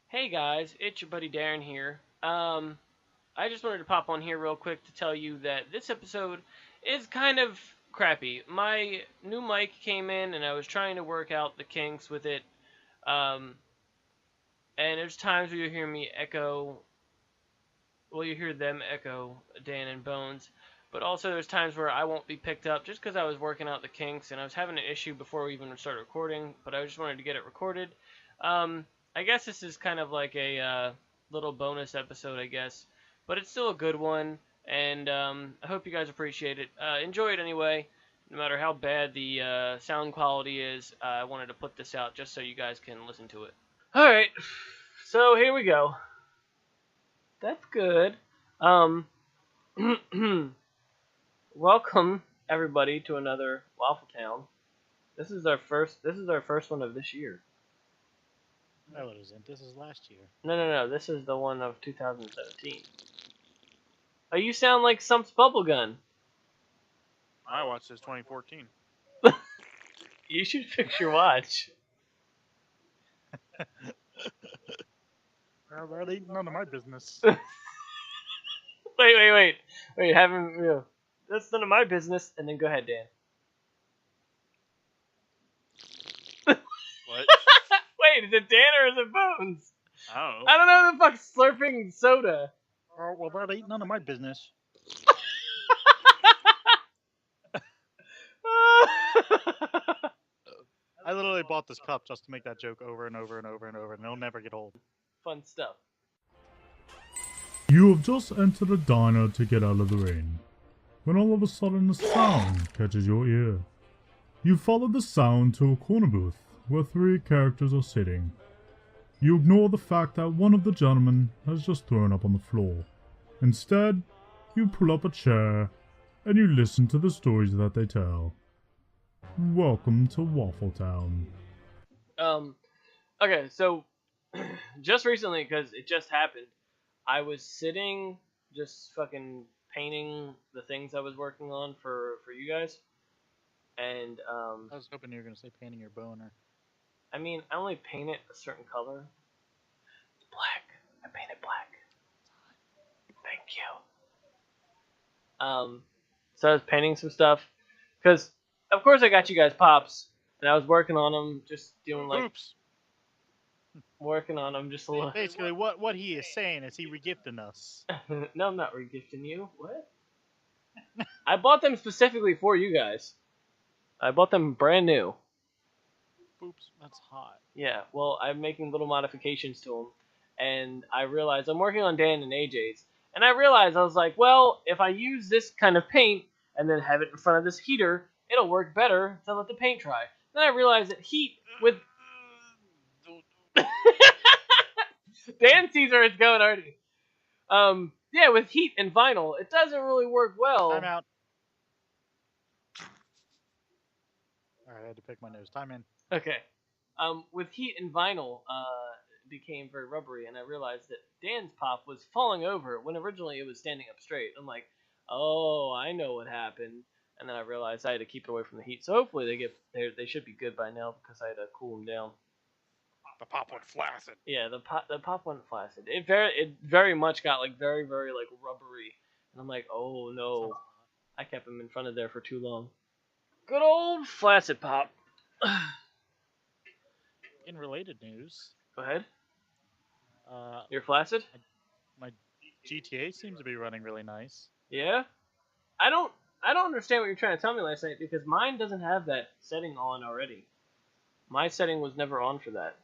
Hey guys, it's your buddy Darren here. I just wanted to pop on here real quick to tell you that this episode is kind of crappy. My new mic came in and I was trying to work out the kinks with it. Um, and there's times where you hear me echo, well, you hear them echo, Dan and Bones. But also there's times where I won't be picked up just because I was working out the kinks and I was having an issue before we even started recording, but I just wanted to get it recorded. Um, I guess this is kind of like a little bonus episode, I guess, but it's still a good one, and I hope you guys appreciate it. Enjoy it anyway, no matter how bad the sound quality is. I wanted to put this out just so you guys can listen to it. All right, so here we go. That's good. Um, welcome everybody to another Waffle Town. This is our first. This is our first one of this year. No, it isn't. This is last year. No. This is the one of 2017. Oh, you sound like Sump's Bubblegun. I watched this 2014. You should fix your watch. Well, that ain't none of my business. Wait. Have him. That's none of my business. And then go ahead, Dan. What? Wait, is it Dan or is it Bones? Oh. I don't know the fuck's slurping soda. Oh, well, that ain't none of my business. I literally bought this cup just to make that joke over and over and over and over, and it'll never get old. Fun stuff. You have just entered a diner to get out of the rain, when all of a sudden a sound catches your ear. You follow the sound to a corner booth where three characters are sitting. You ignore the fact that one of the gentlemen has just thrown up on the floor. Instead, you pull up a chair and you listen to the stories that they tell. Welcome to Waffle Town. Okay, so just recently, because it just happened, I was sitting just fucking painting the things I was working on for you guys. And, I was hoping you were going to say painting your boner. I mean, I only paint it a certain color. It's black. I painted black. Thank you. So I was painting some stuff. Because, of course, I got you guys pops. And I was working on them, just doing like... Oops. Working on them just a little... Basically, what he is saying is he regifting us. No, I'm not regifting you. What? I bought them specifically for you guys. I bought them brand new. Oops, that's hot. Yeah, well, I'm making little modifications to them. And I realized I'm working on Dan and AJ's. And I realized, I was like, well, if I use this kind of paint and then have it in front of this heater, it'll work better to let the paint dry. Then I realized that heat with... Dan sees where it's going already. Yeah, with heat and vinyl, it doesn't really work well. Time out. Alright, I had to pick my nose. Time in. Okay. With heat and vinyl, it became very rubbery, and I realized that Dan's pop was falling over when originally it was standing up straight. I'm like, oh, I know what happened. And then I realized I had to keep it away from the heat. So hopefully they should be good by now because I had to cool them down. The pop went flaccid. Yeah, the pop went flaccid. It very much got like very like rubbery, and I'm like, oh no, I kept him in front of there for too long. Good old flaccid pop. In related news, Go ahead. uh, You're flaccid? my GTA seems to be running really nice. Yeah. I don't understand what you're trying to tell me last night because mine doesn't have that setting on already. My setting was never on for that.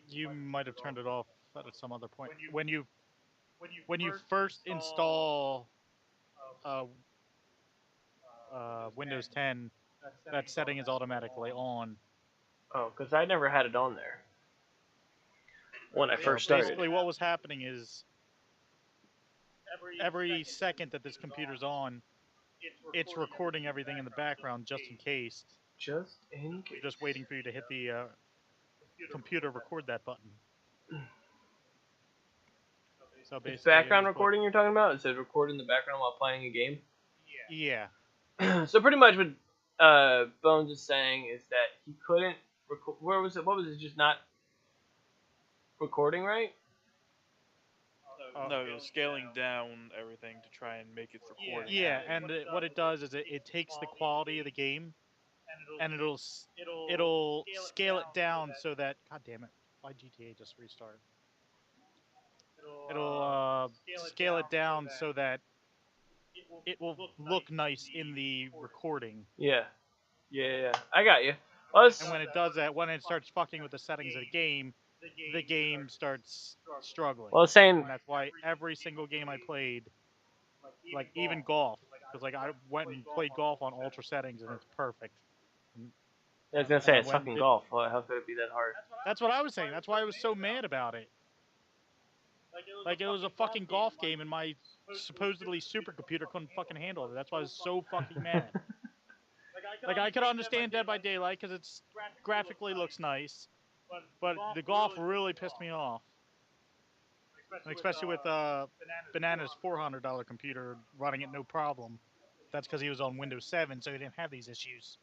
You might have turned it off at some other point. When you first install Windows 10, that setting is automatically on. Oh, because I never had it on there when I first started. Basically, what was happening is every second that this computer's on, it's recording everything in the background just in case. Just in case. Just waiting for you to hit the computer record that button. So basically, It's background recording you're talking about? It says record in the background while playing a game? Yeah. So pretty much what Bones is saying is that he couldn't record... What was it just not recording right? No, it was scaling down everything to try and make its recording. Yeah, and what it does is it takes the quality of the game and it'll scale it down so that, god damn it, why GTA just restart? It'll scale it down so that it will look nice in the recording. Yeah. I got you. Well, And when it does that, when it starts fucking with the settings of the game starts struggling. well, I was saying, And that's why every single game I played, like even golf, because like I went and played golf on ultra settings and it's perfect. I was gonna say I it's went fucking and- golf. Well, how could it be that hard? That's what I was saying. That's why I was so mad about it. Like it was a fucking golf game, and my supposedly supercomputer couldn't fucking handle it. That's why I was so fucking mad. Like I could understand Dead by Daylight because it's graphically looks nice, but the golf really pissed me off. And especially with Banana's $400 computer running it no problem. That's because he was on Windows 7, so he didn't have these issues.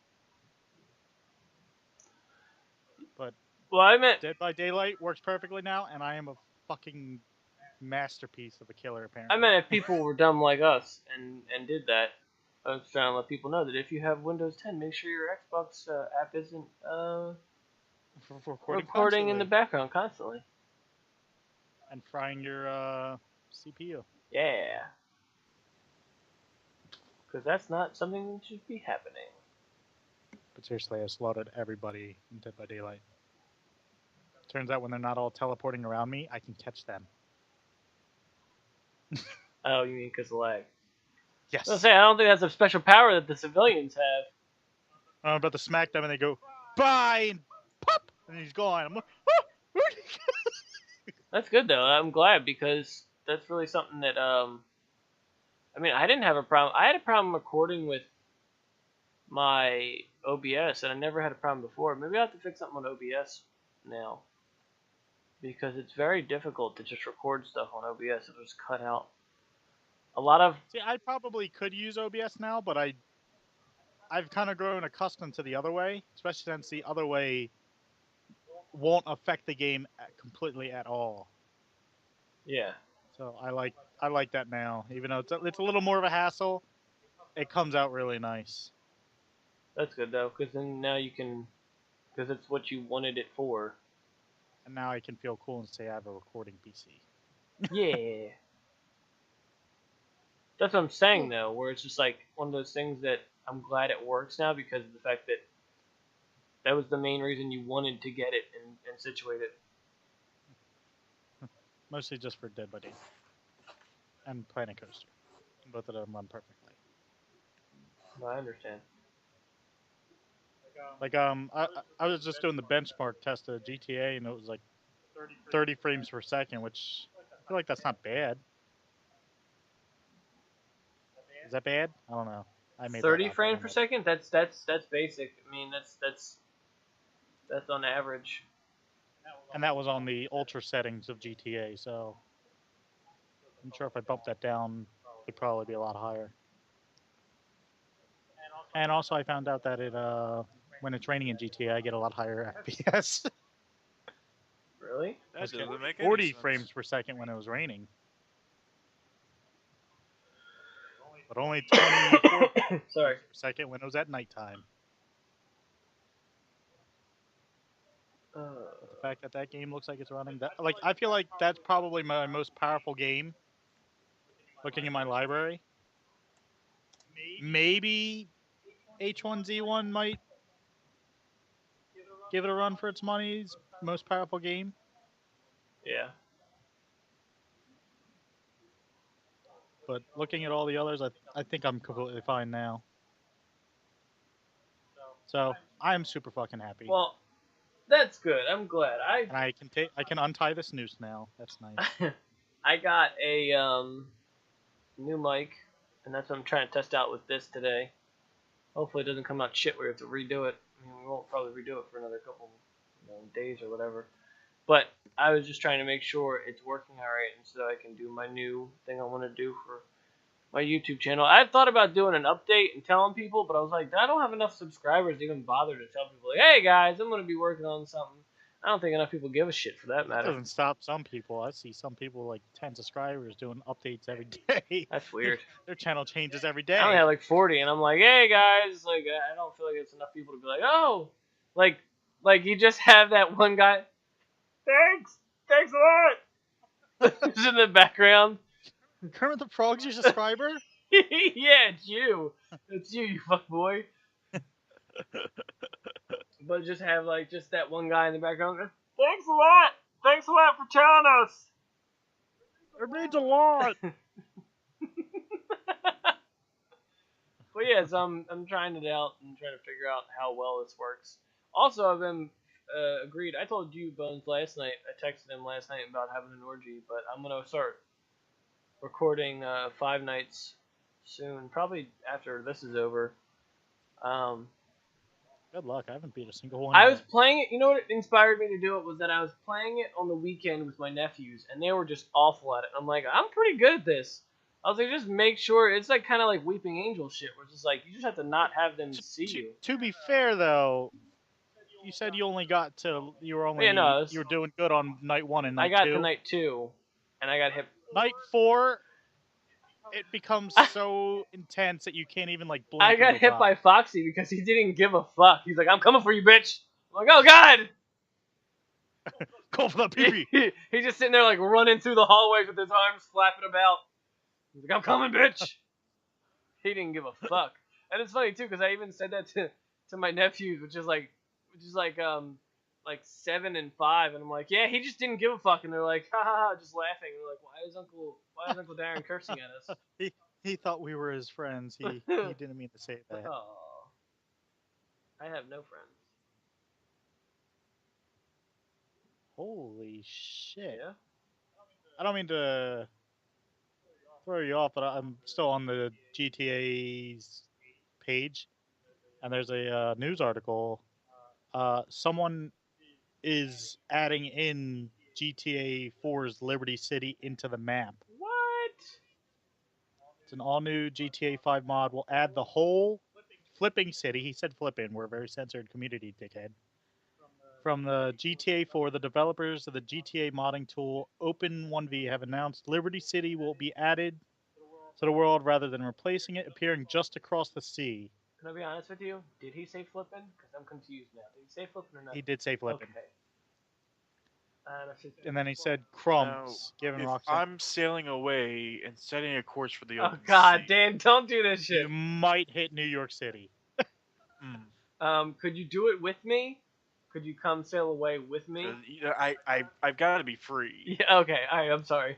But Well, I meant Dead by Daylight works perfectly now, and I am a fucking masterpiece of a killer, apparently. I meant if people were dumb like us and did that, I was trying to let people know that if you have Windows 10, make sure your Xbox app isn't For recording in the constantly. background constantly. And frying your CPU. Yeah. Because that's not something that should be happening. But seriously, I slaughtered everybody in Dead by Daylight. Turns out when they're not all teleporting around me, I can catch them. Oh, you mean because of lag? Yes. I was gonna say, I don't think that's a special power that the civilians have. I'm about to smack them and they go, bye, and pop, and he's gone. I'm like, oh, where'd he go? That's good though. I'm glad because that's really something that I mean, I didn't have a problem. I had a problem recording with my OBS, and I never had a problem before. Maybe I have to fix something on OBS now because it's very difficult to just record stuff on OBS. It'll just cut out a lot of. See, I probably could use OBS now, but I've kind of grown accustomed to the other way, especially since the other way won't affect the game completely at all. Yeah, So I like that now, even though it's a little more of a hassle. It comes out really nice. that's good though, because then now you can, because it's what you wanted it for. And now I can feel cool and say I have a recording PC. Yeah. That's what I'm saying though, where it's just like one of those things that I'm glad it works now because of the fact that that was the main reason you wanted to get it and situate it. Mostly just for Dead by Daylight and Planet Coaster. Both of them run perfectly. No, I understand. Like I was just doing the benchmark test of GTA and it was like 30 frames per second, which I feel like that's not bad. Is that bad? I don't know. I made 30 that up. I frames don't per know. second? That's basic. I mean, that's on average. And that was on the ultra settings of GTA, so I'm sure if I bump that down, it'd probably be a lot higher. And also, I found out that when it's raining in GTA, I get a lot higher FPS. Really? That Let's get doesn't make any 40 sense. frames per second when it was raining. But only 24 Sorry. per second when it was at nighttime. But the fact that that game looks like it's running, like I feel like that's probably my most powerful game. Looking in my library, maybe H1Z1 might give it a run for its money. It's most powerful game. Yeah. But looking at all the others, I think I'm completely fine now. So I'm super fucking happy. Well, that's good. I'm glad. And I can untie this noose now. That's nice. I got a new mic, and that's what I'm trying to test out with this today. Hopefully, it doesn't come out shit where we have to redo it. I mean, we won't probably redo it for another couple days or whatever. But I was just trying to make sure it's working all right, and so I can do my new thing I want to do for my YouTube channel. I thought about doing an update and telling people, but I was like, I don't have enough subscribers to even bother to tell people, like, hey guys, I'm going to be working on something. I don't think enough people give a shit for that That matter. doesn't stop some people. I see some people like 10 subscribers doing updates every day. That's weird. Their channel changes every I only day. have like 40, and I'm like, hey guys, like I don't feel like it's enough people to be like, oh, like you just have that one guy. Thanks a lot. Just in the background. Kermit the Frog's your subscriber? Yeah, it's you fuck boy. But just have like just that one guy in the background. Thanks a lot for telling us. It means a lot. But yeah, so I'm trying it out and trying to figure out how well this works. Also, I've been agreed. I told you Bones last night. I texted him last night about having an orgy, but I'm gonna start recording 5 nights soon, probably after this is over. Good luck. I haven't beat a single one. I yet. was playing it. You know what inspired me to do it was that I was playing it on the weekend with my nephews, and they were just awful at it. I'm like, I'm pretty good at this. I was like, just make sure it's like kind of like Weeping Angel shit, where it's just like you just have to not have them see you. To be fair, though, you said you only got to you were only Yeah, no, you were doing good on night 1 and night I got 2. to night 2, and I got hit. Night 4, it becomes so intense that you can't even like blink. I got hit by Foxy because he didn't give a fuck. He's like, I'm coming for you, bitch. I'm like, oh god. Go for the pee. He's just sitting there like running through the hallways with his arms flapping about. He's like, I'm coming, bitch. He didn't give a fuck. And it's funny too because I even said that to my nephews, which is like 7 and 5, and I'm like, yeah, he just didn't give a fuck, and they're like, ha ha ha, just laughing. And they're like, why is Uncle Darren cursing at us? He thought we were his friends. He didn't mean to say that. Oh, I have no friends. Holy shit! Yeah. I don't mean to throw you off, but I'm still on the GTA's page, and there's a news article. Someone is adding in GTA 4's Liberty City into the map. What? It's an all-new GTA 5 mod. Will add the whole flipping city. He said flipping. We're a very censored community, dickhead. From the GTA 4, the developers of the GTA modding tool Open1V have announced Liberty City will be added to the world rather than replacing it, appearing just across the sea. Can I be honest with you? Did he say flipping? Because I'm confused now. Did he say flipping or not? He did say flipping. Okay. And then he said crumbs, giving If Rockstar. I'm sailing away and setting a course for the Oh open god, sea, Dan, don't do this shit. You might hit New York City. Could you do it with me? Could you come sail away with me? I've got to be free. Yeah. Okay. All right. I'm sorry.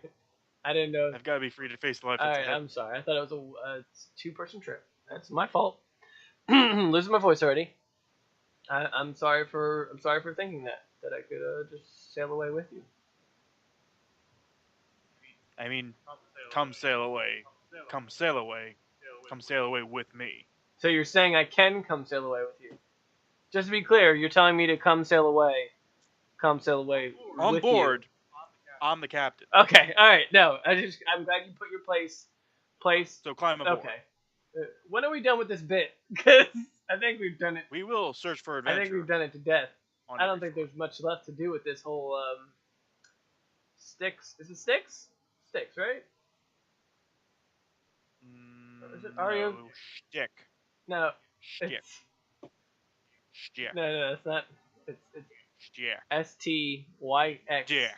I didn't know. I've got to be free to face the life All that's right. ahead. I'm sorry. I thought it was a 2-person trip. That's my fault. Losing my voice already. I'm sorry for thinking that I could just sail away with you. I mean, come sail away. Come sail away. Come sail away with me. So you're saying I can come sail away with you? Just to be clear, you're telling me to come sail away. Come sail away On with board, I'm the captain. You. Okay. All right. No. I'm glad you put your place. So climb aboard. Okay. When are we done with this bit? Because I think we've done it. We will search for I adventure. think we've done it to death. on I don't every think there's much left to do with this whole sticks. Is it sticks? Sticks, right? Is it Ario? No, shtick. No. Shtick. It's, Shtick. no, it's not. It's Shtick. STYX. Shtick.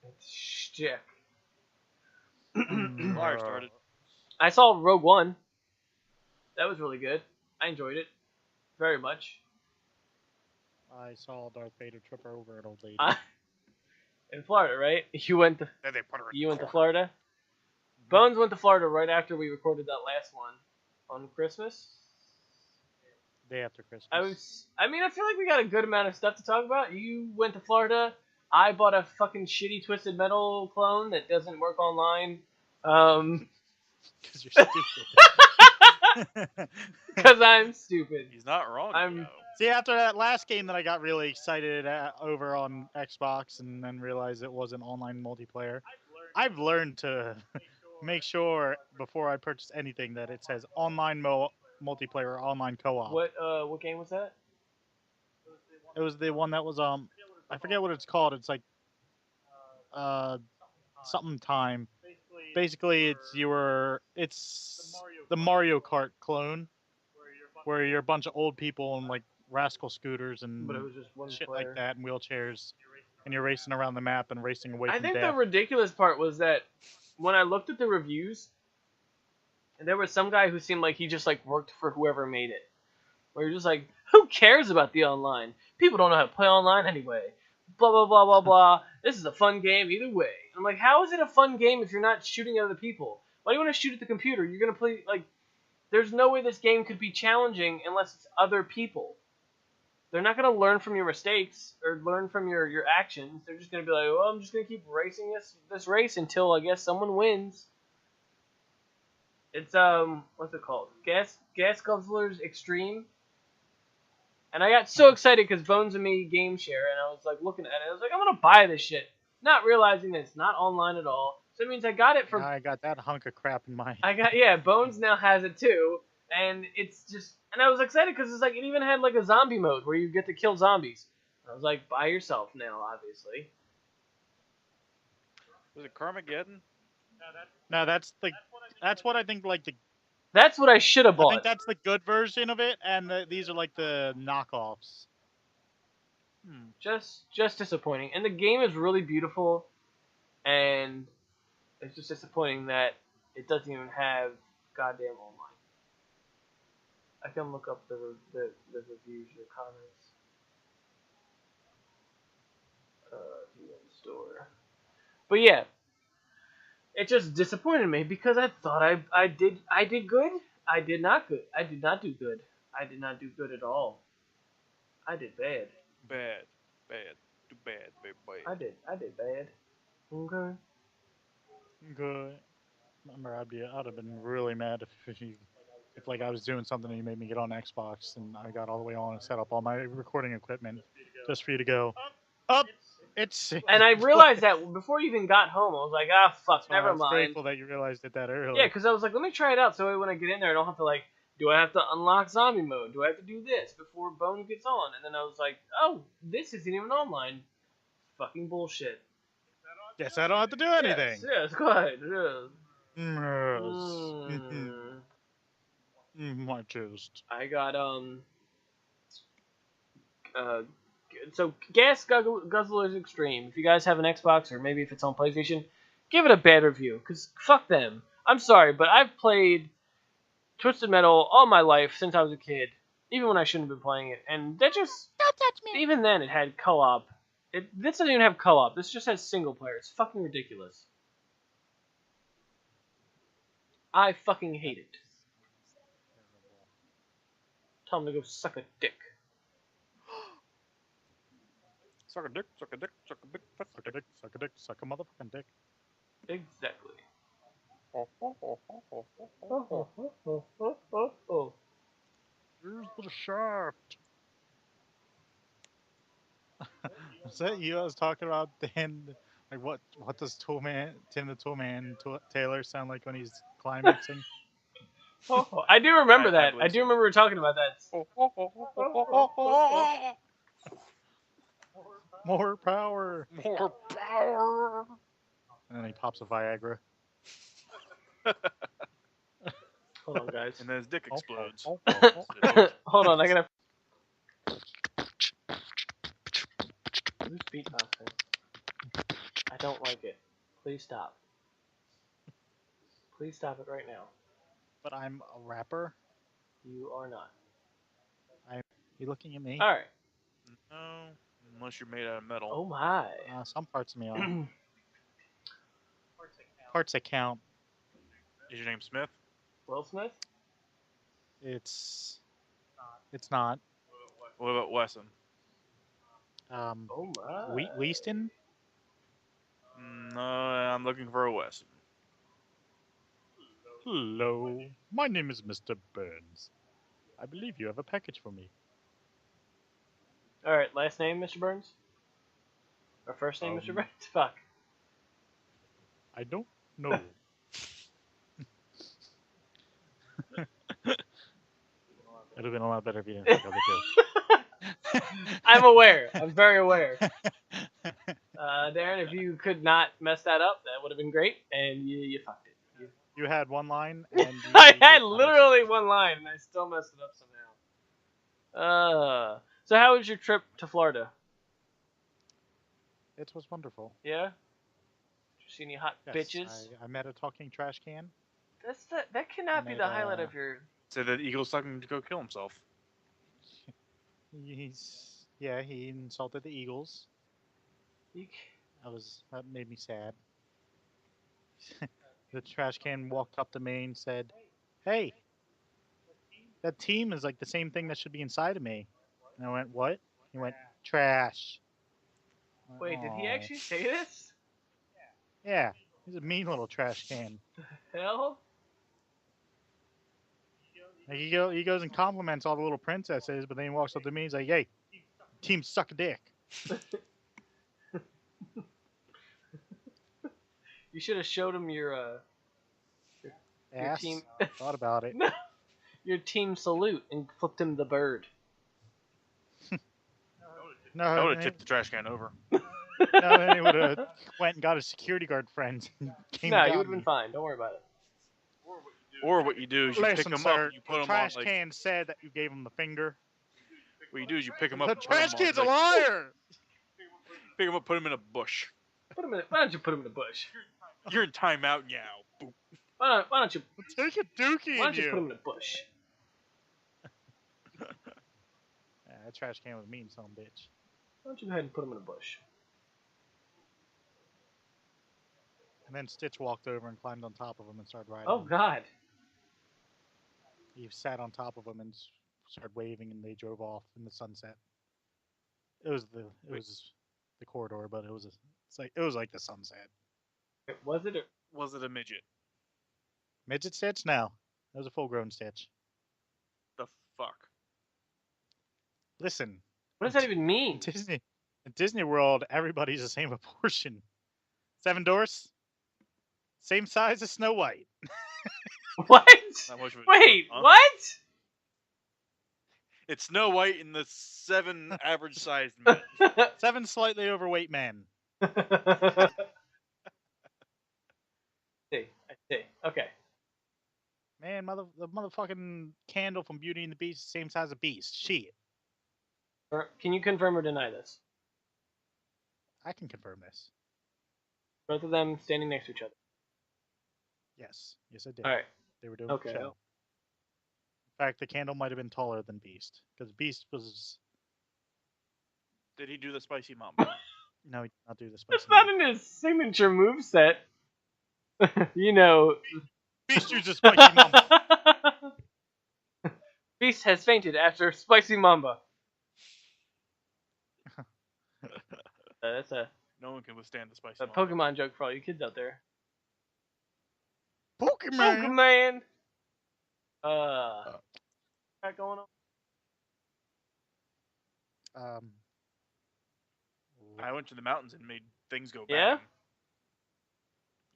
It's shtick. Fire started. I saw Rogue One. That was really good. I enjoyed it very much. I saw Darth Vader trip over an old lady. In Florida, right? You went to Then they put her in you the went to corner. Florida. Bones went to Florida right after we recorded that last one on Christmas. Day after Christmas. I feel like we got a good amount of stuff to talk about. You went to Florida. I bought a fucking shitty Twisted Metal clone that doesn't work online. Because you're stupid. Because I'm stupid. He's not wrong. though. See, after that last game that I got really excited over on Xbox and then realized it wasn't online multiplayer, I've learned to make sure before I purchase anything that it says online multiplayer or online co-op. What game was that? It was the one that was I forget what it's called. It's like uh something time. Basically, it's the Mario Kart clone where you're a bunch of old people and like rascal scooters and But it was just one shit player. like that and wheelchairs, and you're racing around the map and racing away I from think death. the ridiculous part was that when I looked at the reviews, there was some guy who seemed like he just like worked for whoever made it. Where you're just like, who cares about the online? People don't know how to play online anyway. Blah blah blah blah blah. This is a fun game either way. I'm like, how is it a fun game if you're not shooting at other people? Why do you want to shoot at the computer? You're gonna play like. There's no way this game could be challenging unless it's other people. They're not gonna learn from your mistakes or learn from your actions. They're just gonna be like, well, I'm just gonna keep racing this race until I guess someone wins. It's what's it called? Gas Guzzlers Extreme. And I got so excited because Bones and me game share, and I was like looking at it. I was like, I'm gonna buy this shit, not realizing that it's not online at all. So it means I got it for. Now I got that hunk of crap in my. Bones now has it too, and it's just, and I was excited because it's like it even had like a zombie mode where you get to kill zombies. I was like, buy yourself now, obviously. Was it Carmageddon? No, that's what I think. Like That's what I should have I bought. think that's the good version of it, and these are like the knockoffs. Just disappointing. And the game is really beautiful, and it's just disappointing that it doesn't even have goddamn online. I can look up the reviews, the comments. GM store. But yeah, it just disappointed me because I thought I did good. I did not good. I did not do good. I did not do good at all. I did bad. Bad. Too bad, baby. I did bad. Okay. Good. Remember, I'd have been really mad if like I was doing something and you made me get on Xbox and I got all the way on and set up all my recording equipment just for you to go up. It's And I realized that before you even got home, I was like, ah, fuck, so I never was mind. grateful that you realized it that early. Yeah, because I was like, let me try it out so when I get in there, I don't have to like, do I have to unlock zombie mode? Do I have to do this before Bone gets on? And then I was like, oh, this isn't even online. Fucking bullshit. Guess I don't have to do anything. Yes, go ahead. Yes. My chest. I got so Gas Guzzlers Extreme. If you guys have an Xbox or maybe if it's on PlayStation, give it a bad review because fuck them. I'm sorry, but I've played Twisted Metal all my life since I was a kid, even when I shouldn't have been playing it, and that just don't touch me. Even then, it had co-op. This doesn't even have co-op. This just has single player. It's fucking ridiculous. I fucking hate it. Tell him to go suck a dick. Suck a dick, suck a dick, suck a big fat Suck a dick, suck a dick, suck a motherfucking dick. Exactly. Here's the shaft. Was that you I was talking about then? Like what does Tim the Toolman Taylor sound like when he's climaxing? I do remember I that. believe I do so. remember talking about that. More power. More power. And then he pops a Viagra. Hold on, guys. And then his dick explodes. Hold on, I gotta. Who's beatboxing? I don't like it. Please stop. Please stop it right now. But I'm a rapper. You are not. You looking at me? All right. No, unless you're made out of metal. Oh my. Some parts of me are. Parts that count. Is your name Smith? Will Smith? It's not. What about Wesson? Oh my. Weaston? No, I'm looking for a Wesson. Hello, my name is Mr. Burns. I believe you have a package for me. All right. Last name, Mr. Burns. Or first name, Mr. Burns. Fuck. I don't know. It'd have been a lot better if you didn't think of the joke. I'm aware. I'm very aware. Darren, if you could not mess that up, that would have been great, and you fucked it. You had one line, and you I had did not. literally one line, and I still messed it up somehow. So how was your trip to Florida? It was wonderful. Yeah? Did you see any hot Yes, bitches? I met a talking trash can. That cannot be And the highlight of your. Said that Eagle's talking to go kill himself. He insulted the Eagles. That made me sad. The trash can walked up to me and said, "Hey, that team is like the same thing that should be inside of me." And I went, "What?" He went, "Trash." I went, Wait, did he "Aw." actually say this? Yeah, he's a mean little trash can. Hell? Like he goes and compliments all the little princesses, but then he walks up to me and he's like, "Hey, team suck a dick." You should have showed him your Ass. team. Thought about it. No, your team salute and flipped him the bird. No, I would have then tipped the trash can over. then he would have went and got a security guard friend. And came No, and you got would have been me. fine. Don't worry about it. Or what you do is you pick Listen, them sir, up and you put the them trash on like. can said that you gave him the finger. What you do is you pick them up. The and put 'em trash on, can's a like, liar. Pick them up, put them in a bush. Why don't you put him in the bush? You're in timeout now. Boop. Why don't you? Take a dookie Why in don't you put him you. in a bush? That trash can was mean, son of a bitch. Why don't you go ahead and put him in a bush? And then Stitch walked over and climbed on top of him and started riding. Oh him. God. He sat on top of him and started waving, and they drove off in the sunset. It was the corridor, but it was like the sunset. Was it? Was it a midget? Midget Stitch? No, it was a full-grown Stitch. The fuck? Listen, What does that even mean? in Disney World, everybody's the same proportion. 7 Dwarfs, same size as Snow White. What? Not much of a- Wait, huh? what? It's Snow White and the 7 average-sized men. 7 slightly overweight men. I see. Okay. Man, the motherfucking candle from Beauty and the Beast, same size as Beast. Shit. Can you confirm or deny this? I can confirm this. Both of them standing next to each other. Yes, I did. All right. They were doing Okay. a show. In fact, the candle might have been taller than Beast because Beast was. Did he do the spicy mamba? No, he did not do the spicy. That's not in his signature moveset. You know. Beast uses spicy mamba. Beast has fainted after spicy mamba. That's a No one can withstand the spicy mamba. Pokemon joke for all you kids out there. Pokemon. Pokemon. Got going on. I went to the mountains and made things go bad. Yeah?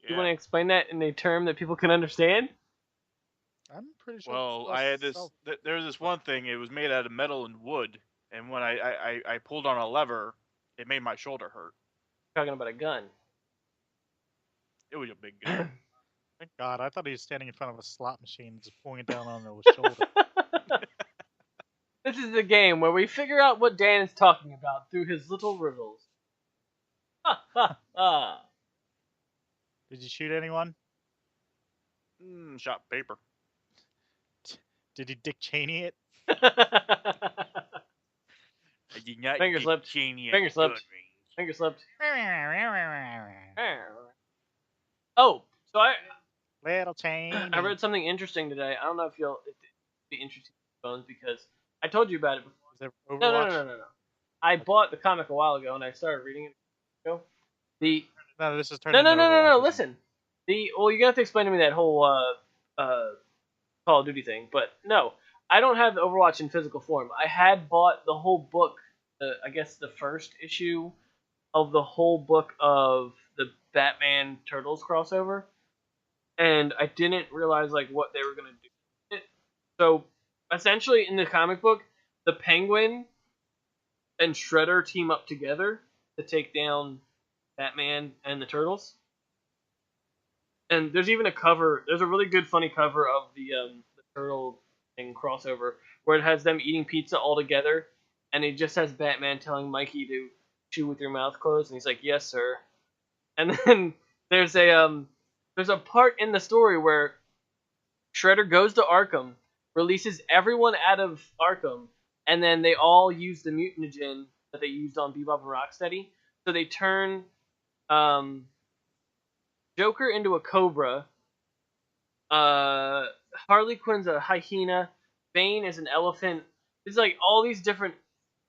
You want to explain that in a term that people can understand? I'm pretty sure. Well, I had this. There was this one thing. It was made out of metal and wood, and when I pulled on a lever, it made my shoulder hurt. Talking about a gun. It was a big gun. Thank God, I thought he was standing in front of a slot machine and just pulling it down on his shoulder. This is the game where we figure out what Dan is talking about through his little riddles. Ha ha ha. Did you shoot anyone? Shot paper. Did he Dick Cheney it? I did not Finger get slipped. Cheney at Finger the slipped. gun range. Finger slipped. Oh, so Little Cheney. I read something interesting today. I don't know if it'd be interesting to Bones because I told you about it before. Is there No. Overwatch? I bought the comic a while ago and I started reading it. No, this is turning. No. into Overwatch, isn't it? Listen, you're gonna have to explain to me that whole Call of Duty thing. But no, I don't have the Overwatch in physical form. I had bought the whole book. I guess the first issue of the whole book of the Batman Turtles crossover, and I didn't realize like what they were gonna do with it. So essentially, in the comic book, the Penguin and Shredder team up together to take down Batman and the Turtles. And there's even a cover. There's a really good, funny cover of the Turtle thing crossover where it has them eating pizza all together, and it just has Batman telling Mikey to chew with your mouth closed, and he's like, "Yes, sir." And then there's a part in the story where Shredder goes to Arkham, releases everyone out of Arkham, and then they all use the mutagen that they used on Bebop and Rocksteady. So they turn um, Joker into a cobra. Harley Quinn's a hyena. Bane is an elephant. It's like all these different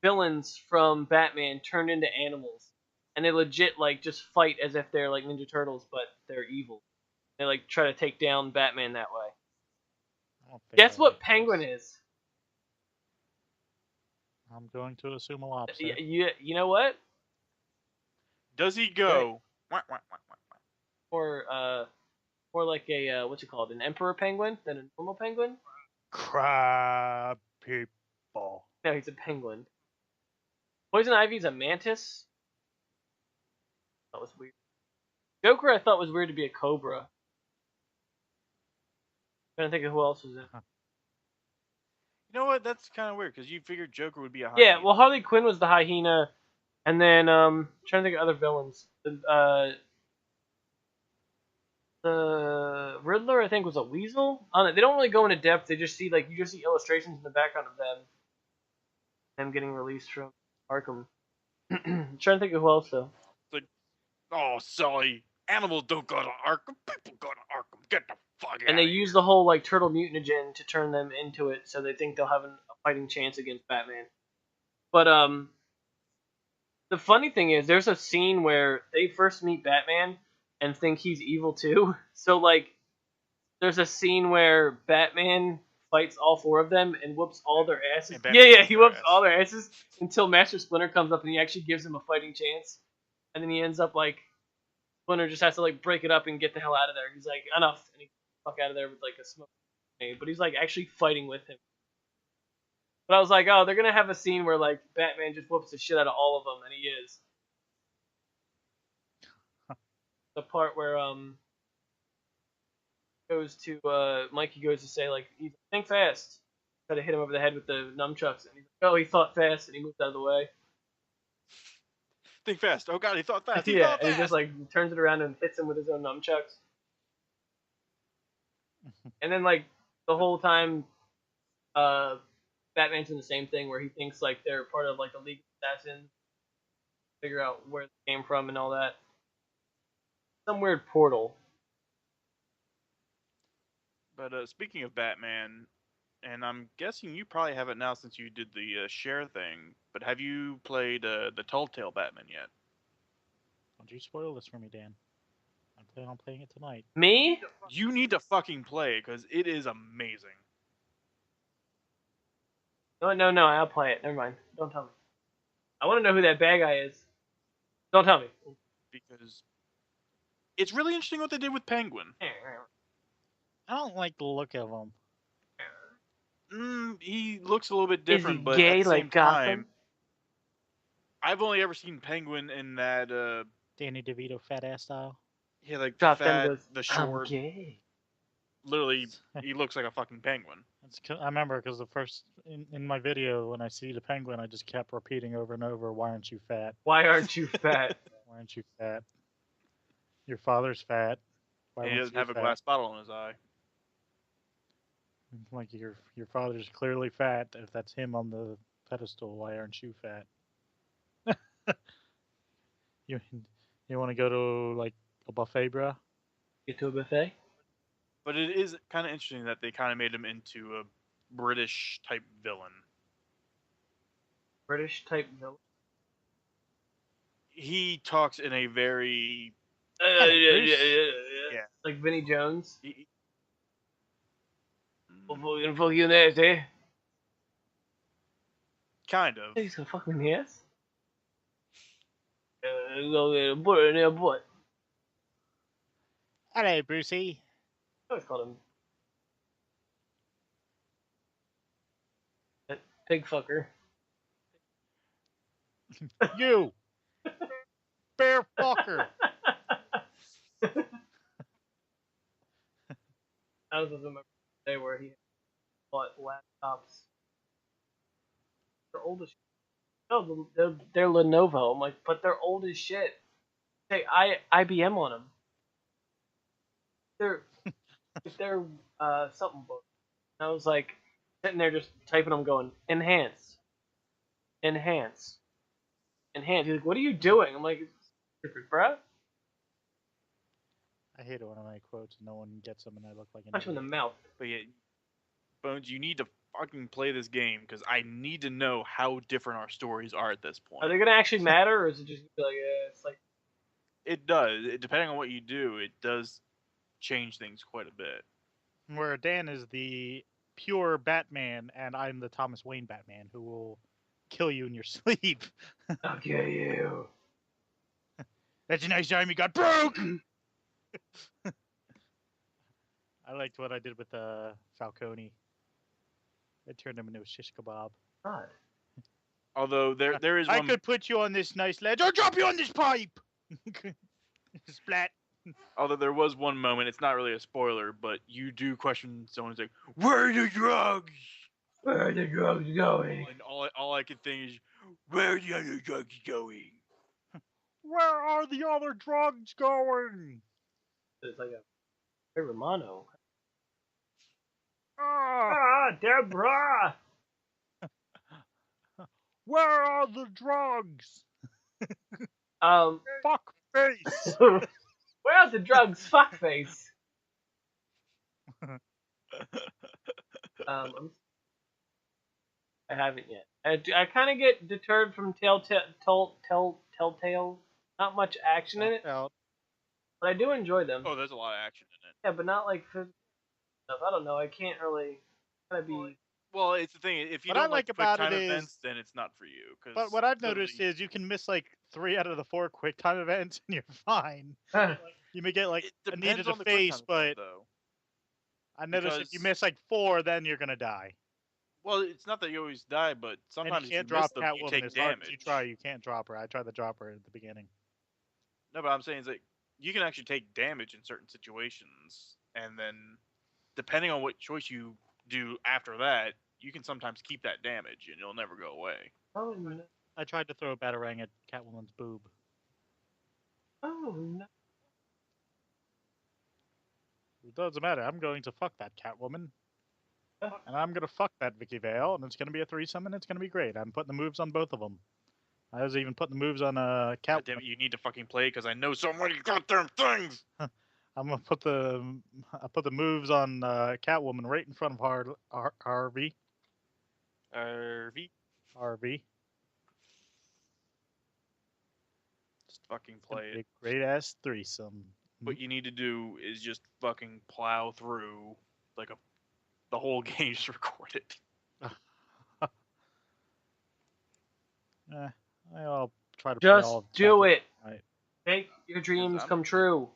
villains from Batman turned into animals, and they legit like just fight as if they're like Ninja Turtles, but they're evil. They like try to take down Batman that way. I don't think Guess I what like Penguin this. is? I'm going to assume a lobster. You know what? Does he go? Wah, wah, wah, wah, wah. Or like a what's it called? An emperor penguin than a normal penguin? Crab people. No, he's a penguin. Poison Ivy's a mantis. That was weird. Joker, I thought was weird to be a cobra. Trying to think of who else was in. You know what? That's kind of weird because you figured Joker would be a Yeah, hyena. well, Harley Quinn was the hyena, and then trying to think of other villains. The Riddler, I think, was a weasel. They don't really go into depth. They just see you just see illustrations in the background of them getting released from Arkham. I'm trying to think of who else though. Oh, silly. Animals don't go to Arkham. People go to Arkham. Get the fuck out And they of use here. the whole like turtle mutagen to turn them into it, so they think they'll have a fighting chance against Batman. But the funny thing is, there's a scene where they first meet Batman and think he's evil too. So like, there's a scene where Batman fights all four of them and whoops all their asses. And Batman Yeah, whoops he their whoops ass. all their asses until Master Splinter comes up and he actually gives him a fighting chance. And then he ends up like Splinter just has to like break it up and get the hell out of there. He's like, enough, and he fuck out of there with like a smoke grenade. But he's like actually fighting with him. But I was like, oh, they're gonna have a scene where like Batman just whoops the shit out of all of them, and he is. The part where Mikey goes to say like, he's like, think fast. Try to hit him over the head with the nunchucks, and he's like, oh, he thought fast, and he moved out of the way. Think fast. Oh god, he thought fast. He Yeah, thought and he fast. just like turns it around and hits him with his own nunchucks. And then like the whole time, Batman's doing the same thing where he thinks like they're part of like the League of Assassins, figure out where they came from and all that. Some weird portal. But speaking of Batman, and I'm guessing you probably haven't now since you did the share thing, but have you played the Telltale Batman yet? Don't you spoil this for me, Dan. I plan on playing it tonight. Me? You need to fucking play it because it is amazing. No, I'll play it. Never mind. Don't tell me. I want to know who that bad guy is. Don't tell me. Because it's really interesting what they did with Penguin. I don't like the look of him. He looks a little bit Is different, he but gay at the like same Gotham? time, I've only ever seen Penguin in that Danny DeVito fat ass style. yeah, like Drops down fat, and goes, the I'm short. gay. Literally, he looks like a fucking penguin. I remember because the first in my video when I see the penguin, I just kept repeating over and over, "Why aren't you fat? Why aren't you fat? Why aren't you fat? Your father's fat. Why And he aren't doesn't you have a fat? glass bottle in his eye. Like your father's clearly fat. If that's him on the pedestal, why aren't you fat? you want to go to like a buffet, bro? Get to a buffet? But it is kind of interesting that they kind of made him into a British type villain. British type villain? He talks in a very Yeah. Like Vinnie Jones? Fuck you nasty. Kind of. He's gonna fuck me in the ass? Go get a butt in their butt. Hello, Brucey. I always called him that pig fucker. You! Bear fucker! I was remember the day where he bought laptops. They're old as shit. No, they're Lenovo. I'm like, but they're old as shit. Hey, IBM on them. They're something book. And I was like sitting there just typing them, going enhance, enhance, enhance. He's like, what are you doing? I'm like, stupid, bruh. I hate it when I make quotes and no one gets them and I look like an Punch him in the idiot. mouth. But yeah, Bones, you need to fucking play this game because I need to know how different our stories are at this point. Are they gonna actually matter, or is it just like it's like? It does. Depending on what you do, it does change things quite a bit. Where Dan is the pure Batman and I'm the Thomas Wayne Batman who will kill you in your sleep. I'll kill you. That's a nice time you got broke! I liked what I did with Falcone. I turned him into a shish kebab. God. Although there is I one. could put you on this nice ledge or drop you on this pipe! Splat. Although there was one moment, it's not really a spoiler, but you do question someone's like, "Where are the drugs?" Where are the drugs going? And all I could think is, "Where are the other drugs going?" Where are the other drugs going? It's like a hey, Romano. Ah, Ah, Deborah. where are the drugs? Fuck face. Where are the drugs? Fuckface. I haven't yet. I kind of get deterred from Telltale. Not much action in it, Out. but I do enjoy them. Oh, there's a lot of action in it. Yeah, but not like physical stuff. I don't know. I can't really kind of be. Well, it's the thing. If you What I don't like quick about time it is- events, then it's not for you. But what I've noticed is you can miss like 3 out of the 4 quick time events and you're fine. You may get like it a knee to depends the on the quick face, time but event, though. I noticed if you because- miss like 4, then you're gonna die. Well, it's not that you always die, but And sometimes you if you can't miss drop them, you Catwoman take as hard damage. as you try. You can't drop her. I tried to drop her at the beginning. No, but I'm saying is that you can actually take damage in certain situations, and then depending on what choice you do after that, you can sometimes keep that damage, and it'll never go away. Oh no! I tried to throw a batarang at Catwoman's boob. Oh no! It doesn't matter. I'm going to fuck that Catwoman. Yeah. And I'm gonna fuck that Vicky Vale, and it's gonna be a threesome, and it's gonna be great. I'm putting the moves on both of them. I was even putting the moves on God Catwoman. damn it, you need to fucking play because I know so many goddamn things. I'm gonna put the moves on Catwoman right in front of Harvey. Harvey. Just fucking It's gonna play be it. a great ass threesome. What you need to do is just fucking plow through like the whole game. Just record it. I'll try to play all Just of do chapter- it. Right. Make your dreams I'm- come true.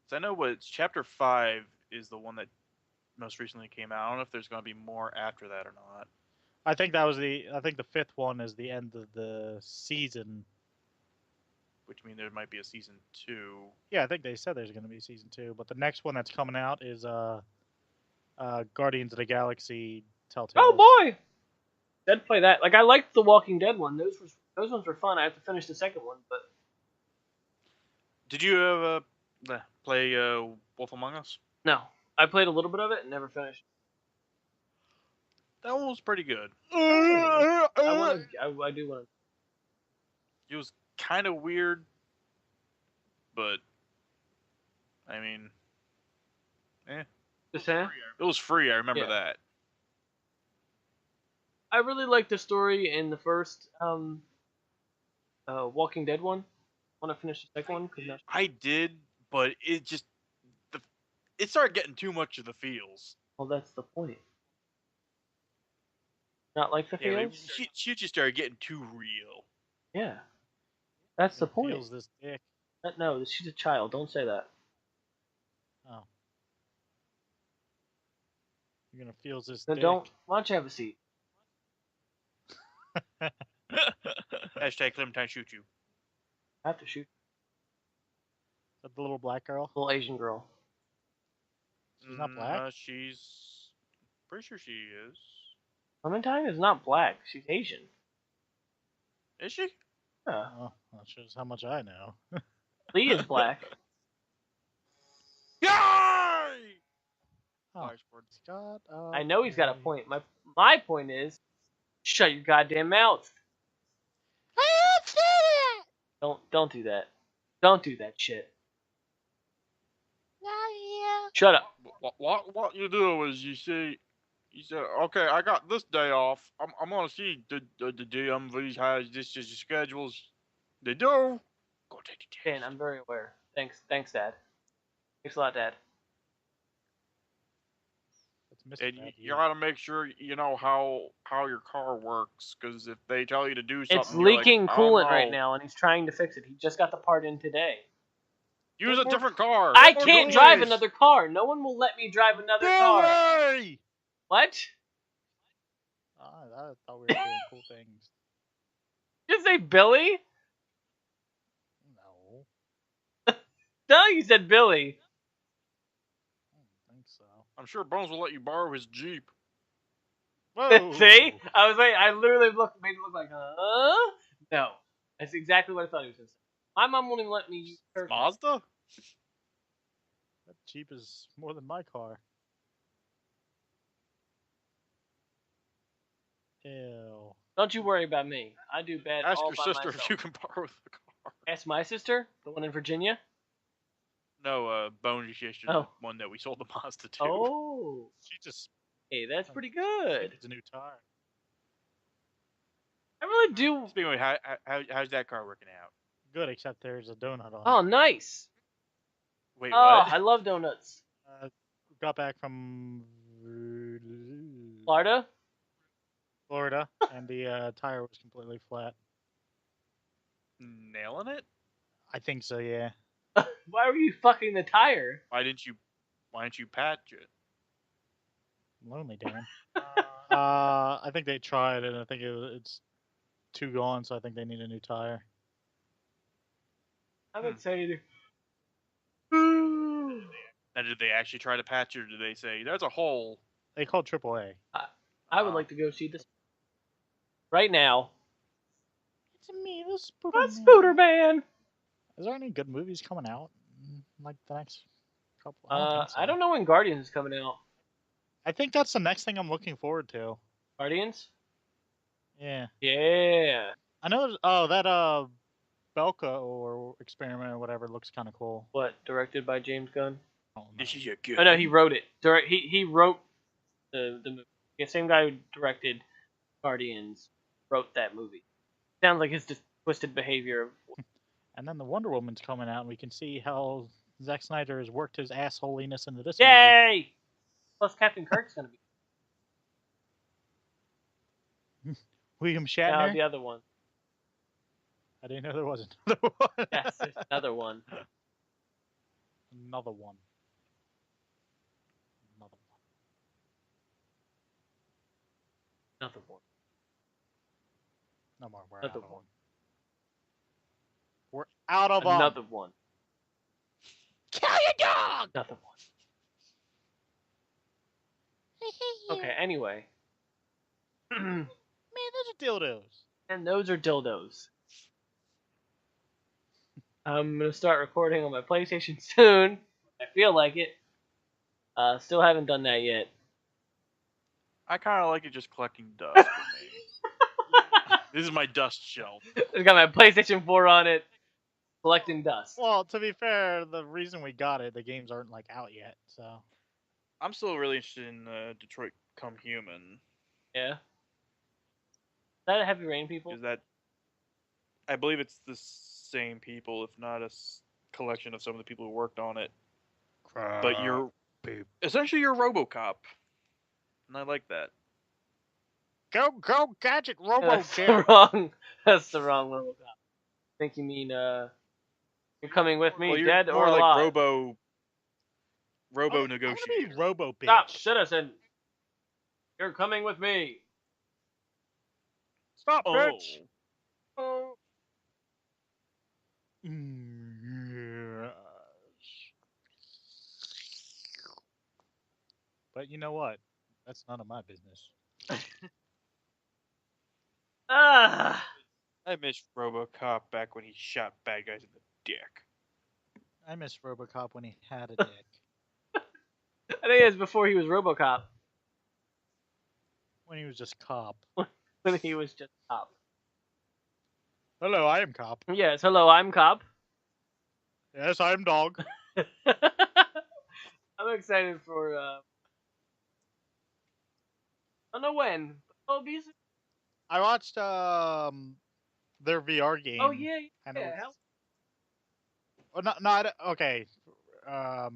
So I know what chapter 5 is the one that most recently came out. I don't know if there's going to be more after that or not. I think the 5th one is the end of the season. Which means there might be a season 2. Yeah, I think they said there's going to be season 2, but the next one that's coming out is Guardians of the Galaxy Telltale. Oh boy! I'd play that. Like I liked the Walking Dead one. Those ones were fun. I have to finish the second one, but Did you ever play Wolf Among Us? no. I played a little bit of it and never finished. That one was pretty good. I do want to. It was kind of weird, but I mean, Just saying. it was free. I remember Yeah. that. I really liked the story in the first Walking Dead one. I want to finish the second one because I did, but it just it started getting too much of the feels. well, that's the point. Not like the Yeah, feels. she just started getting too real. Yeah, that's the point. Feels this dick. No, she's a child. Don't say that. Oh. You're gonna feel this Then dick. don't. Why don't you have a seat? Hashtag Clementine shoot you. I have to shoot Is that the little black girl? little Asian girl. She's not black? She's pretty sure she is. Clementine is not black. She's Asian. Is she? Yeah. Oh, that shows how much I know. Lee is black. Yay! Oh. Flash forward. Scott, I know he's got a point. My point is, shut your goddamn mouth. Don't do that. Don't do that shit. Shut up. What you do is you said, okay, I got this day off. I'm gonna see the DMV has this is the schedules. They do. Go take the test. Dan, I'm very aware. Thanks, Dad. Thanks a lot, Dad. It's Mr. And Bad you Year. gotta make sure you know how your car works, because if they tell you to do something, It's you're leaking like, "Oh, coolant right no." now, and he's trying to fix it. He just got the part in today. Use a different car. I More can't noise. drive another car. No one will let me drive another car. Billy! What? I thought we were doing cool things. Did you say Billy? No, No, you said Billy. I don't think so. I'm sure Bones will let you borrow his Jeep. Whoa! See? I was like, I literally made it look like, huh? No. That's exactly what I thought he was going to say. My mom won't even let me use her. Mazda? That Jeep is more than my car. Ew. Don't you worry about me. I do bad Ask all your by sister myself. if you can borrow the car. Ask my sister, the one in Virginia. No, Bones' sister, the Oh. one that we sold the Mazda to. Oh, She just hey, that's pretty she good. needs a new tire. I really do. Speaking of, how's that car working out? Good, except there's a donut on Oh, it. nice. Wait, Oh, what? I love donuts. Got back from Florida? Florida, and the tire was completely flat. Nailing it? I think so, yeah. Why were you fucking the tire? Why didn't you patch it? I'm lonely, Dan. I think they tried, and I think it's too gone, so I think they need a new tire. I'm excited. Now, did they actually try to patch it, or did they say, there's a hole? They called AAA. I would like to go see this right now. It's me, the Spooder What Spooder Man? Is there any good movies coming out in, like the next couple? I don't think so. I don't know when Guardians is coming out. I think that's the next thing I'm looking forward to. Guardians? Yeah. Yeah. I know. Oh, that Belka or experiment or whatever looks kind of cool. What? Directed by James Gunn? I don't know. This is a good. Oh no, he wrote it. He wrote the movie. The same guy who directed Guardians wrote that movie. Sounds like his twisted behavior. And then the Wonder Woman's coming out, and we can see how Zack Snyder has worked his assholiness into this movie. Yay! Plus Captain Kirk's gonna be. William No, Shatner. the other one. I didn't know there was another one. Yes, there's another one. Another one. Another one. Another one. No more. We're Another out of one. them. We're out of them. Another one. Kill your dog. Another one. Okay. Anyway. Man, those are dildos. And those are dildos. I'm gonna start recording on my PlayStation soon. I feel like it. Still haven't done that yet. I kind of like it just collecting dust for me. This is my dust shelf. It's got my PlayStation 4 on it, collecting dust. Well, to be fair, the reason we got it, the games aren't like out yet, so. I'm still really interested in Detroit Come Human. Yeah. Is that a Heavy Rain, people? Is that? I believe it's the same people, if not a collection of some of the people who worked on it. But you're essentially you're RoboCop, and I like that. Go gadget robo That's kid. the wrong. That's the wrong RoboCop. I think you mean you're coming with me, Well, you're dead more or like alive? Robo I'm negotiator. gonna be robo bitch. Stop, citizen. You're coming with me. Stop, Oh, bitch. Oh. But you know what? That's none of my business. Ah. I miss RoboCop back when he shot bad guys in the dick. I miss RoboCop when he had a dick. I think it was before he was RoboCop. When he was just cop. When he was just cop. Hello, I am cop. Yes. Hello, I'm cop. Yes, I am dog. I'm excited for. I don't know when. Oh, I watched their VR game. oh yeah, And yeah. it was, oh, okay. I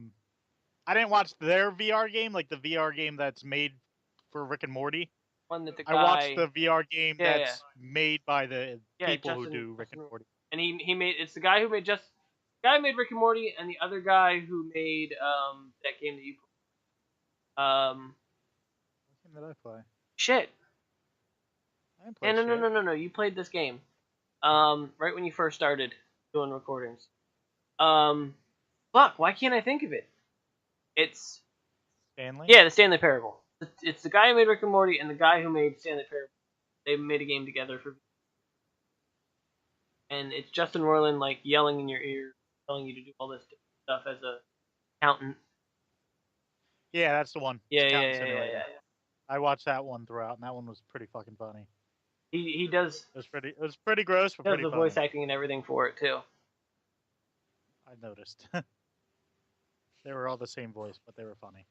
didn't watch their VR game, like the VR game that's made for Rick and Morty. One that the I guy. watched the VR game Yeah, that's made by the people Justin, who do Rick and Morty. And he made it's the guy who made guy who made Rick and Morty, and the other guy who made that game that you What game did I play? shit. I didn't play No. You played this game right when you first started doing recordings. Fuck. Why can't I think of it? It's Stanley? yeah, the Stanley Parable. It's the guy who made Rick and Morty and the guy who made Stanley Parable. They made a game together and it's Justin Roiland like yelling in your ear, telling you to do all this stuff as a accountant. Yeah, that's the one. Yeah. I watched that one throughout, and that one was pretty fucking funny. He does. It was pretty gross, but Does pretty the funny. voice acting and everything for it too. I noticed. They were all the same voice, but they were funny.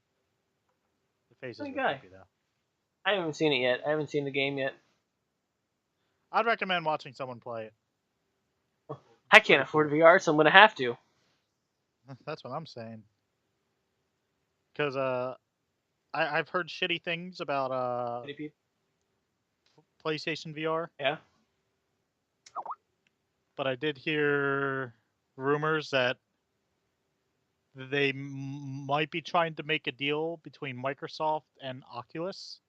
The faces Funny were guy. creepy, though. I haven't seen it yet. I haven't seen the game yet. I'd recommend watching someone play it. I can't afford VR, so I'm gonna have to. That's what I'm saying. Because I've heard shitty things about PlayStation VR, Yeah. but I did hear rumors that they might be trying to make a deal between Microsoft and Oculus,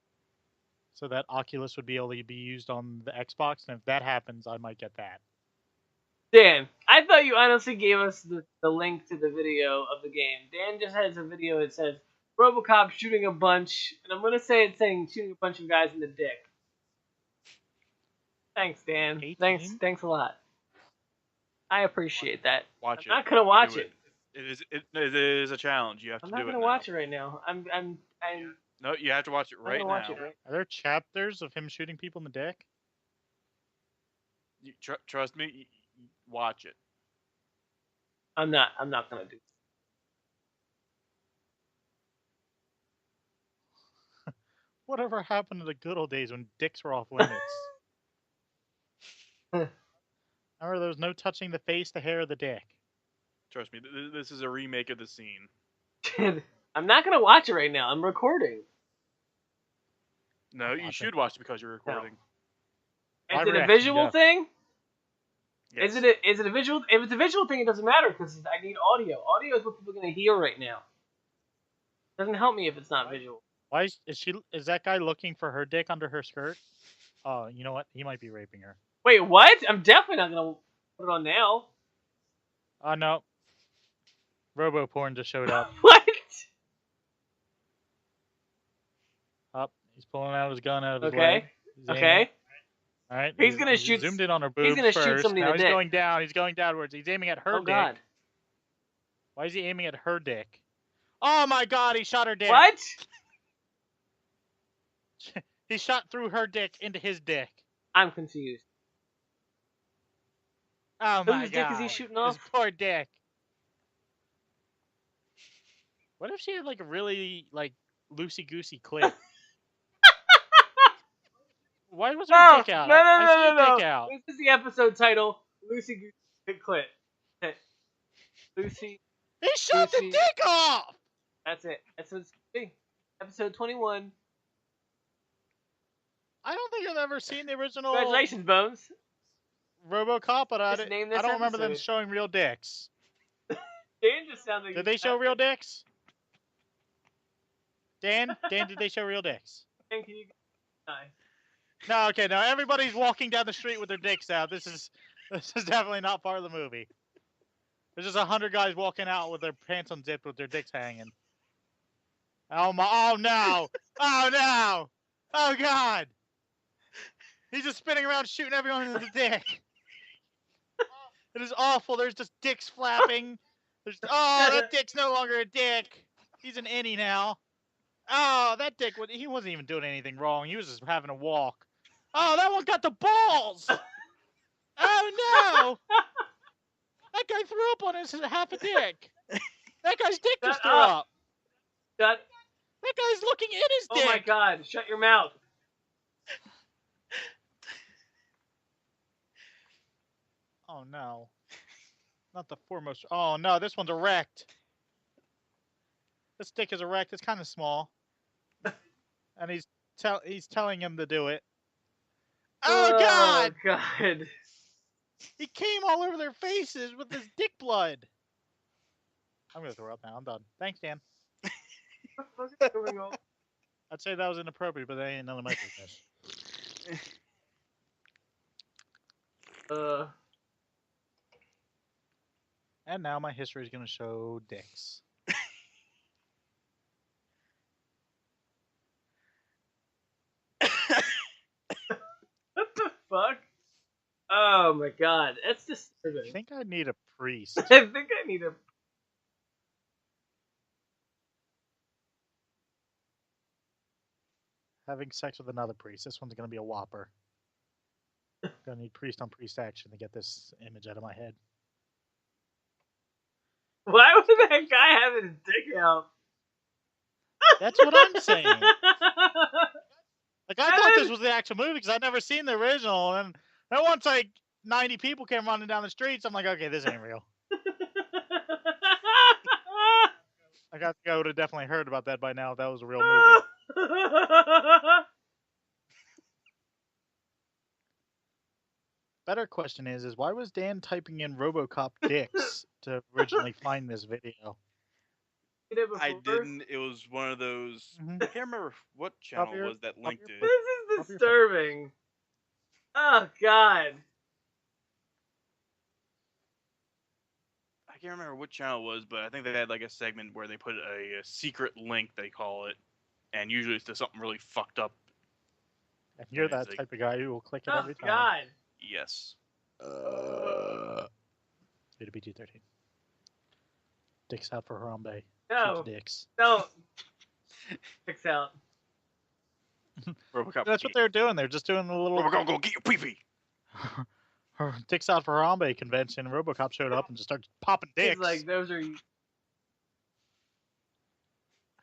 so that Oculus would be able to be used on the Xbox, and if that happens, I might get that. Dan, I thought you honestly gave us the link to the video of the game. Dan just has a video that says RoboCop shooting a bunch, and I'm gonna say it's saying shooting a bunch of guys in the dick. Thanks, Dan. 18? Thanks a lot. I appreciate that. Watch I'm not gonna watch Do it. It is a challenge. You have I'm to not do it gonna now. watch it right now. I'm No, you have to watch it right gonna now. watch it right. Are there chapters of him shooting people in the dick? Trust me, watch it. I'm not gonna do. Whatever happened to the good old days when dicks were off limits? Remember, there was no touching the face, the hair, or the dick. Trust me, this is a remake of the scene. I'm not gonna watch it right now. I'm recording. No, you should watch it because you're recording. My Is it a reaction, visual yeah. thing? Yes. Is it a visual? If it's a visual thing, it doesn't matter because I need audio. Audio is what people are gonna hear right now. Doesn't help me if it's not visual. Why is that guy looking for her dick under her skirt? Oh, you know what? He might be raping her. Wait, what? I'm definitely not gonna put it on now. Oh no. Robo porn just showed up. What? Up. He's pulling out his gun out of his Okay. leg. He's aiming. Okay. All right. He's gonna shoot- Zoomed in on her boobs gonna shoot first. somebody in Now the he's dick. going down. He's going downwards. He's aiming at her Oh dick. God. Why is he aiming at her dick? Oh my God! He shot her dick. What? He shot through her dick into his dick. I'm confused. Oh my Whose God! dick is he shooting His off? poor dick. What if she had like a really like loosey goosey clit? Why was her No, dick out? no, I see no, a no, dick no. out. This is the episode title: Lucy Goosey Big Clit. Lucy. He shot the Goosey. dick off. That's it. That's what it's gonna be. Episode 21. I don't think I've ever seen the original Congratulations, Bones. RoboCop, but Just name this I don't remember them episode. showing real dicks. Dan just sounds like Did they show real dicks? Dan, did they show real dicks? Dan, can you? Nice. No, okay, no. Everybody's walking down the street with their dicks out. This is definitely not part of the movie. There's just 100 guys walking out with their pants unzipped with their dicks hanging. Oh my! Oh no! Oh no! Oh god! He's just spinning around shooting everyone in the dick. It is awful. There's just dicks flapping. That dick's no longer a dick. He's an innie now. Oh, that dick, he wasn't even doing anything wrong. He was just having a walk. Oh, that one got the balls. Oh, no. That guy threw up on his half a dick. That guy's dick just threw up. Shut. That guy's looking in his dick. Oh, my God. Shut your mouth. Oh, no. Not the foremost. Oh, no, this one's erect. This dick is erect. It's kind of small. And he's telling him to do it. Oh, God! Oh, God. He came all over their faces with his dick blood. I'm going to throw up now. I'm done. Thanks, Dan. What the fuck is going on? I'd say that was inappropriate, but that ain't none of my business. And now my history is going to show dicks. What the fuck? Oh my god, that's disturbing. I think I need a priest. I think I need a... Having sex with another priest. This one's going to be a whopper. Gonna need priest on priest action to get this image out of my head. Why would that guy have his dick out? That's what I'm saying. Like, I thought this was the actual movie because I'd never seen the original, and then once like 90 people came running down the streets, I'm like, okay, this ain't real. I would have definitely heard about that by now if that was a real movie. Better question is why was Dan typing in RoboCop dicks to originally find this video? I didn't. It was one of those. I can't remember what channel it was that linked it. This is disturbing. Oh god. I can't remember what channel it was, but I think they had like a segment where they put a secret link, they call it, and usually it's to something really fucked up. And you're that type of guy who will click it every time. Oh god. Yes. It'll be G13. Dicks out for Harambe. No. Dicks. No. Dicks out. RoboCop. That's what they're doing. They're just doing a little. RoboCop, go get your pee-pee. Dicks out for Harambe convention. And RoboCop showed up and just started popping dicks. He's like, those are.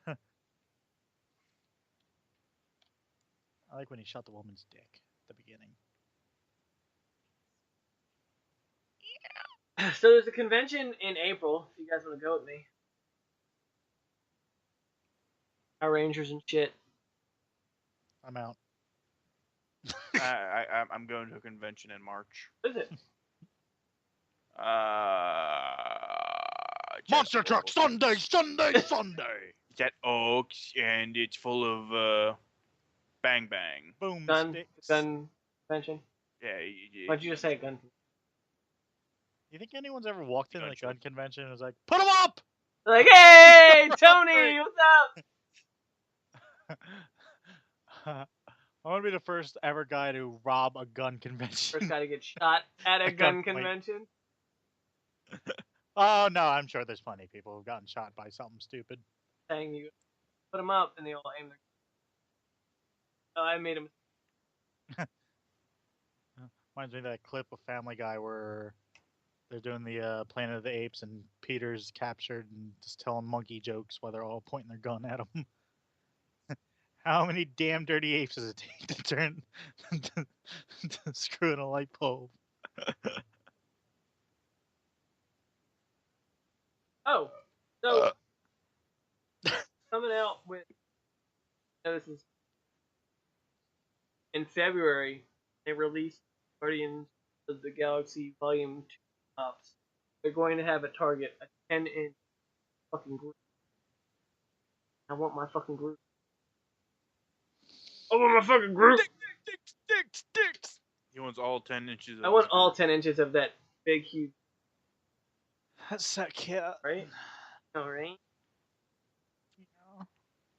I like when he shot the woman's dick at the beginning. So there's a convention in April. If you guys want to go with me. Our Rangers and shit. I'm out. I'm going to a convention in March. What is it? Monster Truck Sunday, Sunday, Sunday. Jet Oaks, and it's full of bang bang. Boom. Gun Sticks. convention. Yeah. Why'd you just say gun? You think anyone's ever walked into a gun convention and was like, "Put them up"? Like, hey, Tony, what's up? I want to be the first ever guy to rob a gun convention. First guy to get shot at a gun gunpoint. convention. Oh no, I'm sure there's plenty of people who've gotten shot by something stupid. Saying you put them up and they all aim their. Oh, I made him. Reminds me of that clip of Family Guy where they're doing the Planet of the Apes and Peter's captured and just telling monkey jokes while they're all pointing their gun at him. How many damn dirty apes does it take to turn to screw in a light bulb? Oh, so coming out with. This is in February. They released Guardians of the Galaxy Volume 2 tops. They're going to have a target a 10-inch fucking Groot. I want my fucking Groot. I want my fucking Groot. Dicks. He wants all 10 inches. Of I want his all dick. 10 inches of that big, huge, That's so cute. right? All right. Yeah.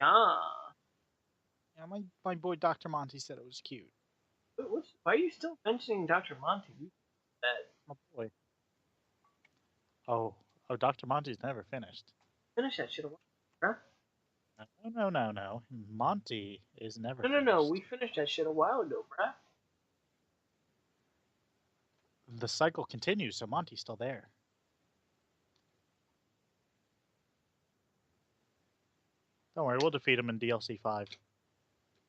Ah. Yeah, my boy Dr. Monty said it was cute. Why are you still mentioning Dr. Monty? That My boy. Oh, Dr. Monty's never finished. finish that shit a while, huh? No. Monty is never No. finished. We finished that shit a while ago, bruh. The cycle continues, so Monty's still there. Don't worry, we'll defeat him in DLC 5.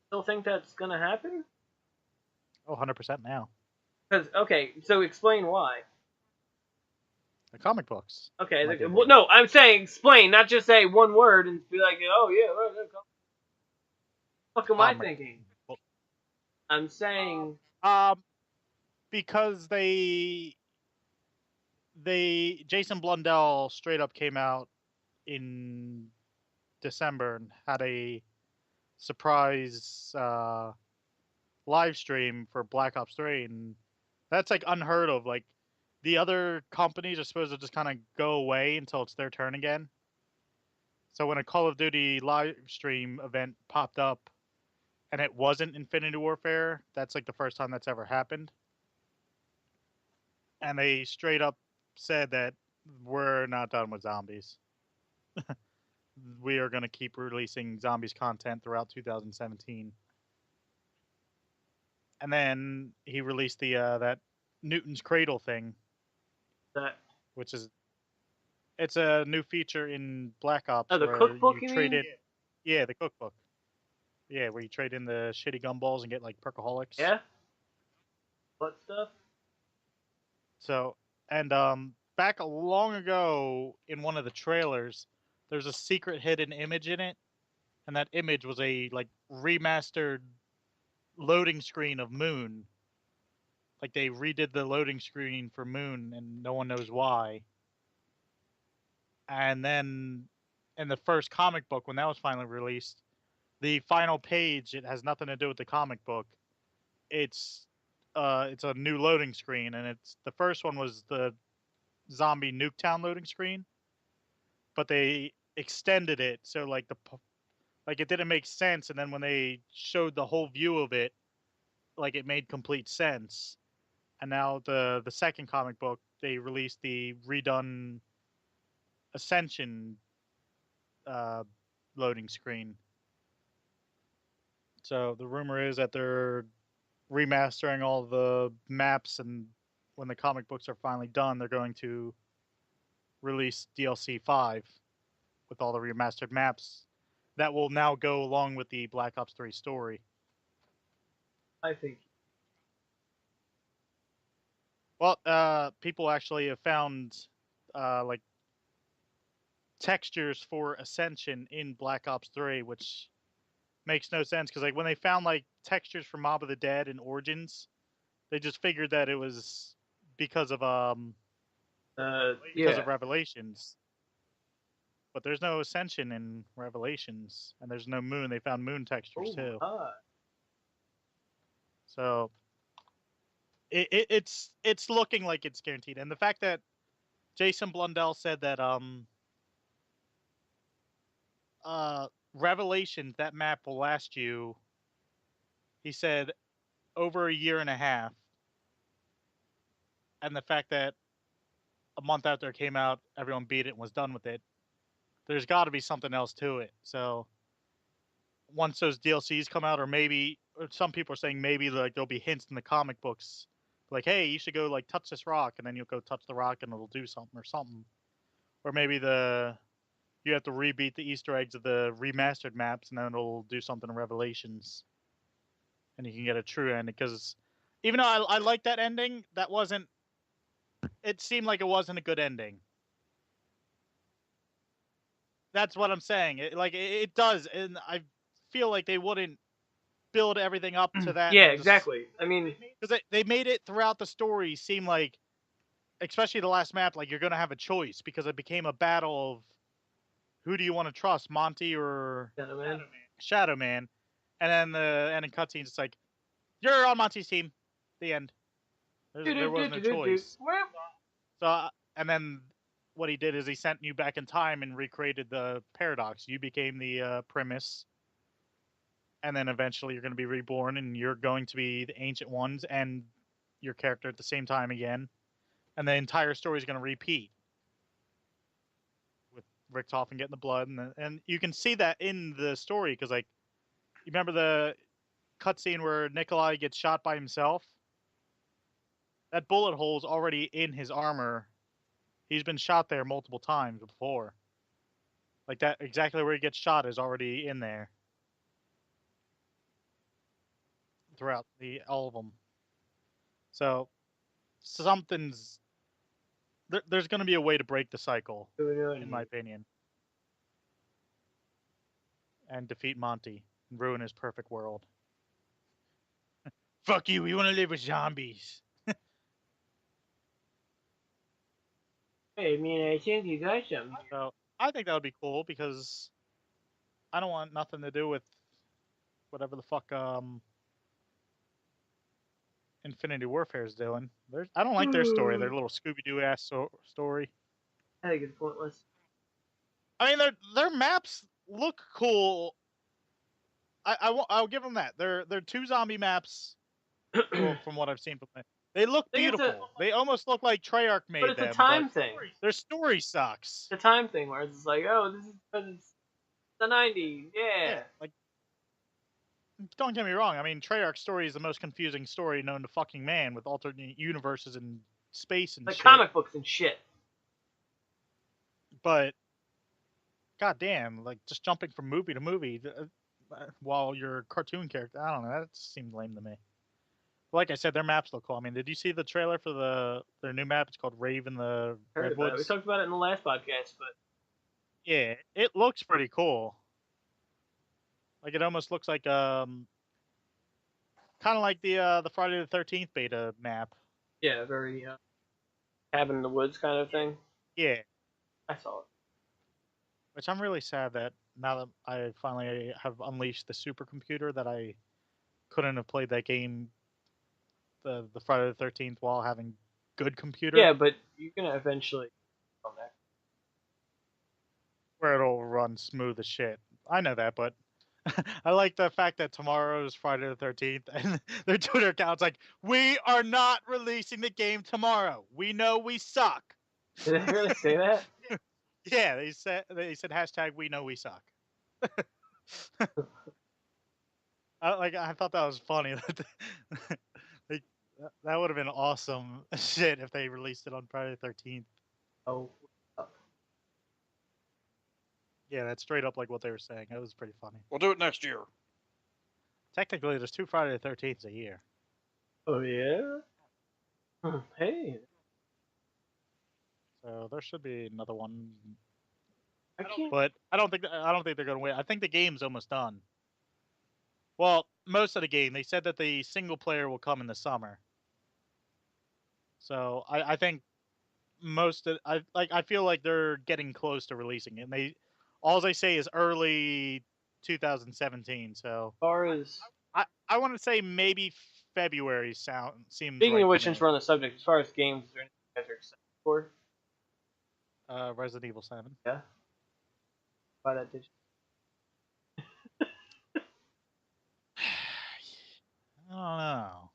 Still think that's gonna happen? Oh, 100% now. Because okay, so explain why. The comic books. Okay, Might be well, more. no, I'm saying explain, not just say one word and be like, oh yeah, what the fuck am I Comic thinking? book. I'm saying Because Jason Blundell straight up came out in December and had a surprise live stream for Black Ops 3, and that's like unheard of. Like the other companies are supposed to just kind of go away until it's their turn again. So when a Call of Duty live stream event popped up and it wasn't Infinity Warfare, that's like the first time that's ever happened. And they straight up said that we're not done with zombies. We are going to keep releasing zombies content throughout 2017. And then he released the that Newton's Cradle thing, that. which is it's a new feature in Black Ops Oh, the where cookbook, you you trade mean? in. Yeah, the cookbook. Yeah, where you trade in the shitty gumballs and get like perkaholics. Yeah. What stuff? So, and back long ago in one of the trailers, there's a secret hidden image in it, and that image was a like remastered loading screen of Moon. Like they redid the loading screen for Moon, and no one knows why. And then in the first comic book, when that was finally released, the final page, it has nothing to do with the comic book. It's a new loading screen, and it's the first one was the zombie Nuketown loading screen, but they extended it so like it didn't make sense, and then when they showed the whole view of it, like it made complete sense. And now the second comic book, they released the redone Ascension loading screen. So the rumor is that they're remastering all the maps, and when the comic books are finally done, they're going to release DLC 5 with all the remastered maps that will now go along with the Black Ops 3 story. I think. Well, people actually have found like textures for Ascension in Black Ops 3, which makes no sense because like when they found like textures for Mob of the Dead and Origins, they just figured that it was because of Yeah. Revelations. But there's no Ascension in Revelations, and there's no Moon. They found Moon textures too. So it's looking like it's guaranteed. And the fact that Jason Blundell said that Revelations, that map will last you, he said, over a year and a half. And the fact that a month after it came out, everyone beat it and was done with it. There's got to be something else to it. So once those DLCs come out, or maybe some people are saying maybe like there'll be hints in the comic books, like, hey, you should go like touch this rock, and then you'll go touch the rock and it'll do something or something. Or maybe you have to rebeat the Easter eggs of the remastered maps, and then it'll do something in Revelations, and you can get a true ending. Because even though I like that ending, that wasn't. It seemed like it wasn't a good ending. That's what I'm saying. It does, and I feel like they wouldn't build everything up to that. Yeah, exactly. I mean, because they made it throughout the story seem like, especially the last map, like you're gonna have a choice because it became a battle of who do you want to trust, Monty or gentlemen. Shadow Man, and then the ending cutscenes, it's like You're on Monty's team. The end. There was no choice. So, and then what he did is he sent you back in time and recreated the paradox. You became the premise, and then eventually you're going to be reborn, and you're going to be the Ancient Ones and your character at the same time again, and the entire story is going to repeat with Richthofen getting the blood, and you can see that in the story because like you remember the cutscene where Nikolai gets shot by himself. That bullet hole's already in his armor. He's been shot there multiple times before. Like that, exactly where he gets shot is already in there throughout all of them. So something's there's going to be a way to break the cycle, in my opinion, and defeat Monty and ruin his perfect world. Fuck you! We want to live with zombies. Hey, I mean, I think you got some. So I think that would be cool because I don't want nothing to do with whatever the fuck Infinity Warfare is doing. I don't like their story. Their little Scooby Doo ass story. I think it's pointless. I mean, their maps look cool. I'll give them that. They're 2 zombie maps. Well, from what I've seen from them, they look beautiful. They almost look like Treyarch made them. But it's a time thing. Their story sucks. It's a time thing where it's like, oh, this is because it's the '90s. Yeah. Like, don't get me wrong. I mean, Treyarch's story is the most confusing story known to fucking man, with alternate universes and space and like shit. comic books and shit. But goddamn, like just jumping from movie to movie while you're a cartoon character, I don't know. That seemed lame to me. But like I said, their maps look cool. I mean, did you see the trailer for their new map? It's called Rave in the Redwoods. We talked about it in the last podcast, but yeah, it looks pretty cool. Like it almost looks like kind of like the Friday the 13th beta map. Yeah, very cabin in the woods kind of thing. Yeah, I saw it. which I'm really sad that now that I finally have unleashed the supercomputer that I couldn't have played that game the Friday the 13th while having good computer. Yeah, but you're gonna eventually come back. Where it'll run smooth as shit. I know that, but I like the fact that tomorrow's Friday the 13th and their Twitter account's like, we are not releasing the game tomorrow. We know we suck. Did they really say that? Yeah, they said hashtag we know we suck. I thought that was funny. Like, that would have been awesome shit if they released it on Friday the 13th. Oh. Yeah, that's straight up like what they were saying. That was pretty funny. We'll do it next year. Technically, there's 2 Friday the 13ths a year. Oh yeah. Hey. So there should be another one. I can't. But I don't think they're going to win. I think the game's almost done. Well, most of the game. They said that the single player will come in the summer. So I think I feel like they're getting close to releasing it. And all they say is early 2017. So As far as I want to say maybe February seems. speaking right of which, to me. since we're on the subject, as far as games, is there anything you guys are excited for? Resident Evil 7. Yeah. Buy that digital. I don't know.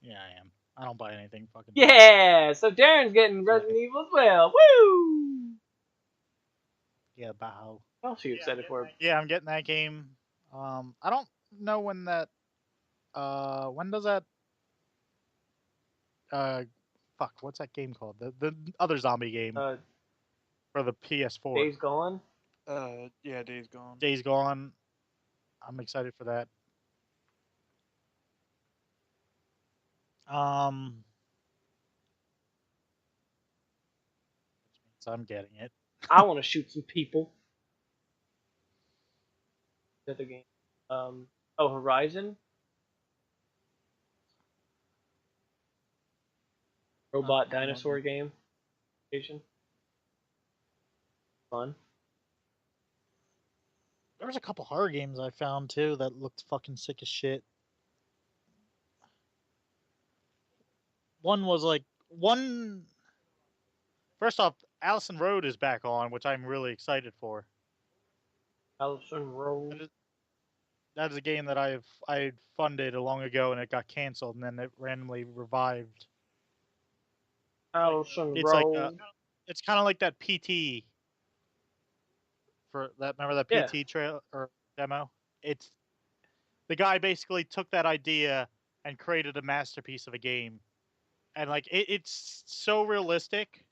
Yeah, I am. I don't buy anything fucking. Yeah. So Darren's getting Resident Evil as well. Woo! Yeah, bow. What else are you excited for? Yeah, I'm getting that game. I don't know when that. When does that? Fuck. What's that game called? The other zombie game for the PS4. Days Gone. Yeah, Days Gone. Days Gone. I'm excited for that. Which means I'm getting it. I want to shoot some people. The other game. Horizon. Robot dinosaur game. Fun. There was a couple horror games I found too that looked fucking sick as shit. one was like one. First off, Allison Road is back on, which I'm really excited for. Allison Road. That is a game that I funded long ago and it got canceled and then it randomly revived. Allison It's like Road. it's kind of like that PT for that. Remember that Yeah. PT trail or demo? It's the guy basically took that idea and created a masterpiece of a game, and like it's so realistic.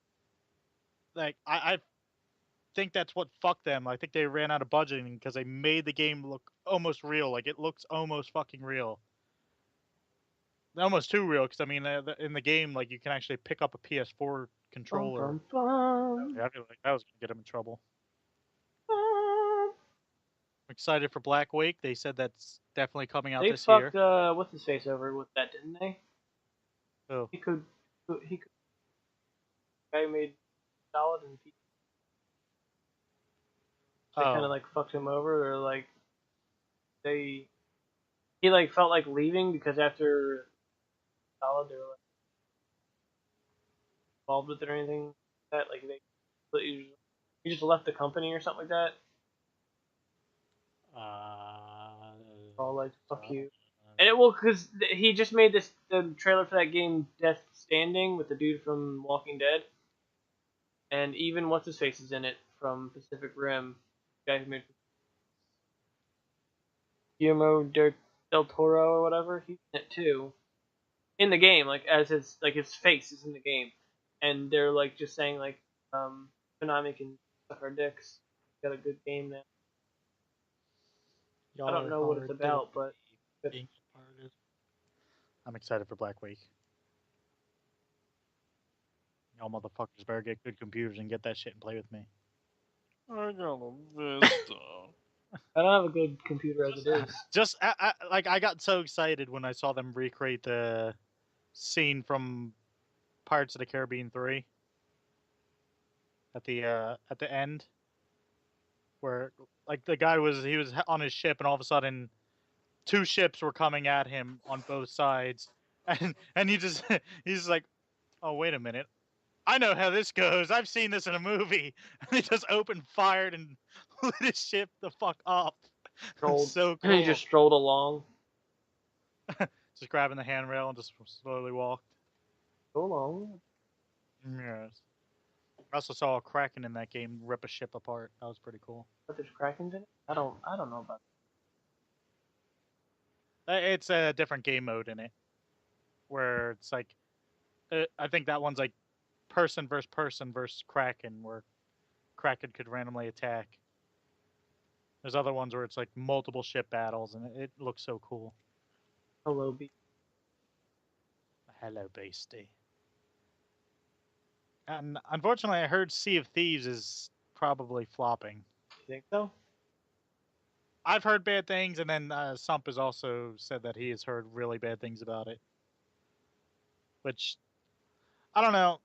Like I think that's what fucked them. I think they ran out of budgeting because they made the game look almost real. Like it looks almost fucking real. Almost too real because I mean, in the game, like you can actually pick up a PS4 controller. Bum, bum, Yeah, I feel like that was gonna get him in trouble. bum. I'm excited for Black Wake. They said that's definitely coming out They this year. fucked what's his face over with that, didn't they? Oh, He could. Guy made solid and they kind of like fucked him over, or like he like felt like leaving because after solid they were like involved with it or anything like that. Like he just left the company or something like that. All like fuck you. And it will because he just made the trailer for that game Death Standing with the dude from Walking Dead, and even what's his face is in it from Pacific Rim, the guy who made Guillermo del Toro or whatever. He's in it too, in the game, like as his face is in the game, and they're like just saying like Konami can suck our dicks. Got a good game now. I don't know what it's about, but I'm excited for Black Week. Y'all motherfuckers better get good computers and get that shit and play with me. I got a Vista. I don't have a good computer as it is. Just I got so excited when I saw them recreate the scene from Pirates of the Caribbean 3 at the end, where like the guy was on his ship and all of a sudden two ships were coming at him on both sides, and he's like, oh wait a minute, I know how this goes. I've seen this in a movie. And he just opened fired and lit his ship the fuck up. So cool. And he just strolled along. Just grabbing the handrail and just slowly walked. So long. Yes. I also saw a Kraken in that game rip a ship apart. That was pretty cool. But there's Krakens in it? I don't know about It's a different game mode in it, where it's like, I think that one's like person versus Kraken, where Kraken could randomly attack. There's other ones where it's like multiple ship battles, and it looks so cool. Hello, B. Hello, Beastie. And unfortunately, I heard Sea of Thieves is probably flopping. You think so? I've heard bad things, and then Sump has also said that he has heard really bad things about it. Which, I don't know.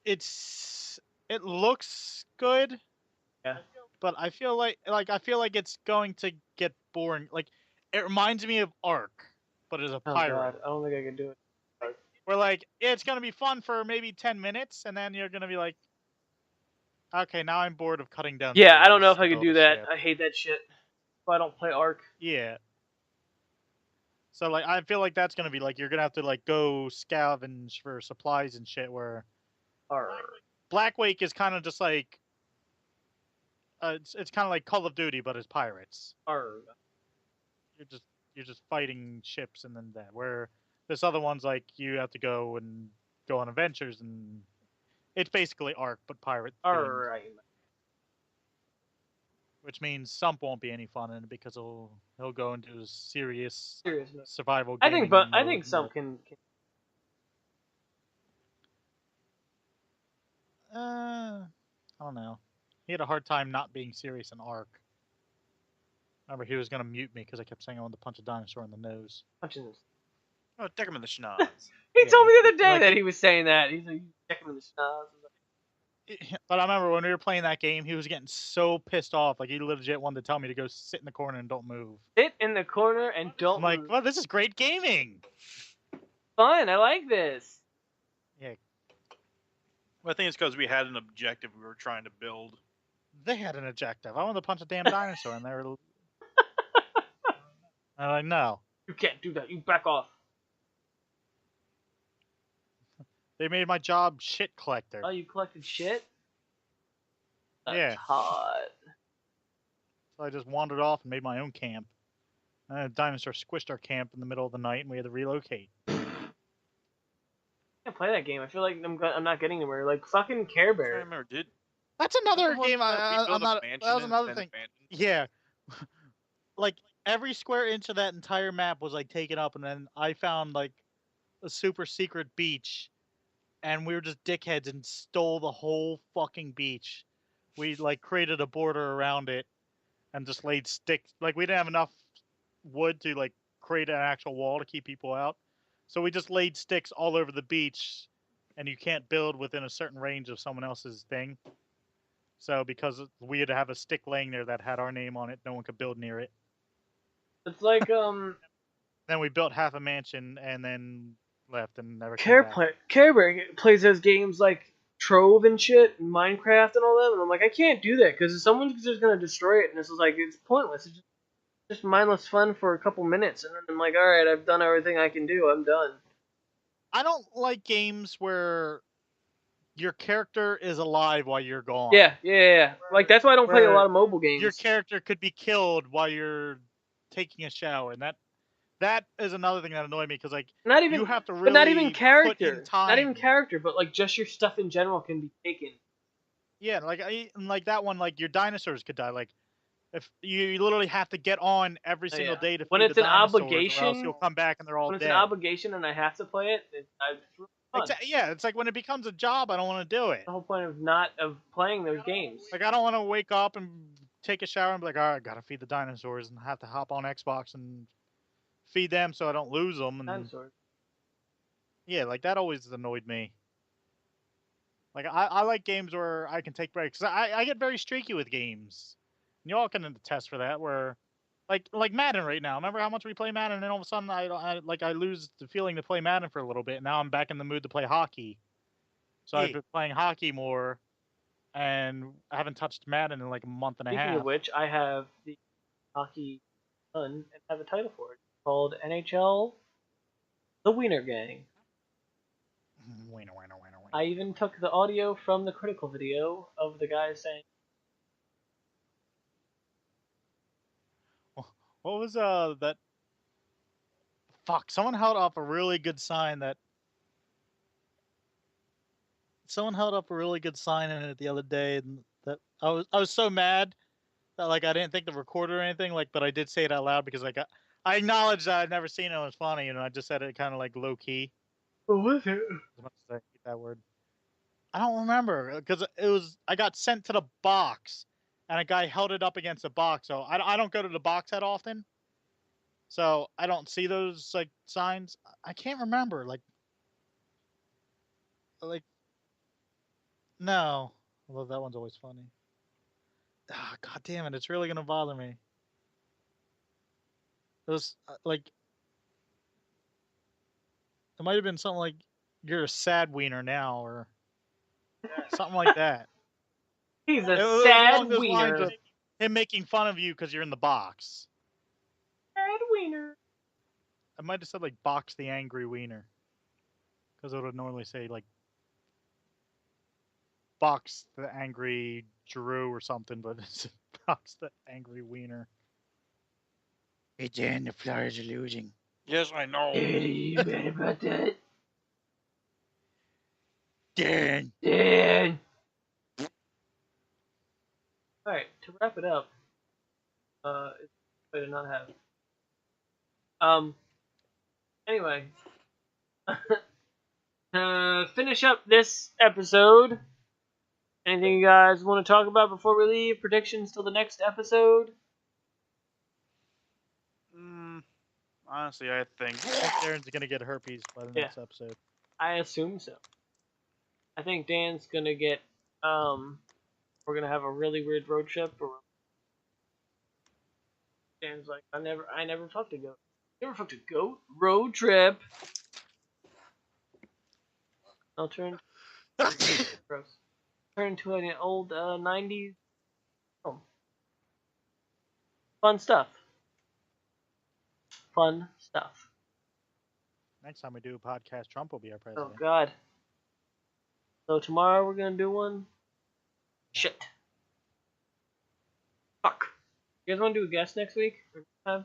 It looks good. Yeah. But I feel like it's going to get boring. Like, it reminds me of Ark, but as a pirate. God, I don't think I can do it. Where like it's gonna be fun for maybe 10 minutes, and then you're gonna be like, okay, now I'm bored of cutting down. Yeah, I don't know if I could do that. Ship. I hate that shit. So I don't play Ark. Yeah. So like, I feel like that's gonna be like you're gonna have to like go scavenge for supplies and shit. Where Black Wake is kind of just like, it's kind of like Call of Duty, but as pirates. You're just fighting ships and then that. Where this other one's like you have to go on adventures, and it's basically Ark but pirate. Alright. Which means Sump won't be any fun in it because he'll go into serious survival. I think Sump can. I don't know. He had a hard time not being serious in Ark. Remember, he was gonna mute me because I kept saying I wanted to punch a dinosaur in the nose. Punching this. Oh, stick him in the schnoz. He told me the other day that he was saying that. He's like, stick him in the schnoz. But I remember when we were playing that game, he was getting so pissed off. Like, he legit wanted to tell me to go sit in the corner and don't move. Sit in the corner and don't I'm like, well, this is great gaming. Fun. I like this. Yeah, Well, I think it's because we had an objective we were trying to build. they had an objective. I wanted to punch a damn dinosaur, and they were. I'm like, no. You can't do that. You back off. They made my job shit collector. Oh, you collected shit? That's Yeah. hot. So I just wandered off and made my own camp. And a dinosaur squished our camp in the middle of the night, and we had to relocate. I can't play that game. I feel like I'm not getting anywhere. Like fucking Care I Bear. remember, did That's another What game. was that? We I'm built a not. mansion That was and another then thing. abandoned? Yeah. Like every square inch of that entire map was like taken up, and then I found like a super secret beach, and we were just dickheads and stole the whole fucking beach. We like created a border around it and just laid sticks. Like we didn't have enough wood to like create an actual wall to keep people out, so we just laid sticks all over the beach, and you can't build within a certain range of someone else's thing. So because we had to have a stick laying there that had our name on it, no one could build near it. It's like Then we built half a mansion and then left and never came Care back. Care Bear plays those games like Trove and shit, and Minecraft and all that, and I'm like, I can't do that because someone's just gonna destroy it, and it's like it's pointless. It's just mindless fun for a couple minutes, and then I'm like, all right, I've done everything I can do. I'm done. I don't like games where your character is alive while you're gone. Yeah. Like that's why I don't play a Where lot of mobile games. Your character could be killed while you're taking a shower, and that is another thing that annoyed me because like not even, you have to really but not even put character. in time. Not even character, but like just your stuff in general can be taken. Yeah, like that one, like your dinosaurs could die. Like if you literally have to get on every Oh, single yeah. day to When feed it's the an dinosaurs, or else obligation, you'll come back and they're all when it's dead. an obligation and I have to play it, it's fun. Yeah, it's like when it becomes a job, I don't want to do it. The whole point of playing those games. Like I don't want to wake up and take a shower and be like, all right, gotta feed the dinosaurs and have to hop on Xbox and feed them so I don't lose them. And Dinosaurs. yeah, like that always annoyed me. Like I like games where I can take breaks. I get very streaky with games. And y'all can attest for that. Where like Madden right now. Remember how much we play Madden, and then all of a sudden I lose the feeling to play Madden for a little bit. And now I'm back in the mood to play hockey. So I've been playing hockey more, and I haven't touched Madden in like a month and a Speaking half. of which, I have the hockey done and have a title for it called NHL The Wiener Gang. Winner. I even took the audio from the critical video of the guy saying, What was that? Fuck! Someone held up a really good sign that. Someone held up a really good sign in it the other day, and that I was so mad that like I didn't think to record it or anything, like, but I did say it out loud because like I acknowledged that I'd never seen it. It was funny, and I just said it kind of like low key. what was it? As much as I hate that word. I don't remember because it was I got sent to the box, and a guy held it up against the box. So I don't go to the box that often, so I don't see those like signs. I can't remember like no. Although that one's always funny. Ah, God damn it! It's really gonna bother me. It was like it might have been something like "You're a sad wiener now" or something like that. He's a It was sad along those lines wiener. of him making fun of you because you're in the box. Sad wiener. I might have said like "box the angry wiener" because it would normally say like "box the angry Drew" or something, but it's "box the angry wiener." Hey Dan, the Flyers are losing. Yes, I know. You mad about that? Dan. Alright, to wrap it up, it's a way to not have. Anyway. To finish up this episode, anything you guys want to talk about before we leave? Predictions till the next episode? Honestly, I think Darren's gonna get herpes by the next episode. I assume so. I think Dan's gonna get, we're gonna have a really weird road trip. Or Dan's like, I never fucked a goat. You ever fucked a goat? Road trip. I'll turn. Gross. Turn into an old 90s. Oh. Fun stuff. Fun stuff. Next time we do a podcast, Trump will be our Oh president. God. So tomorrow we're gonna do one. Shit. Fuck. You guys want to do a guest next week? I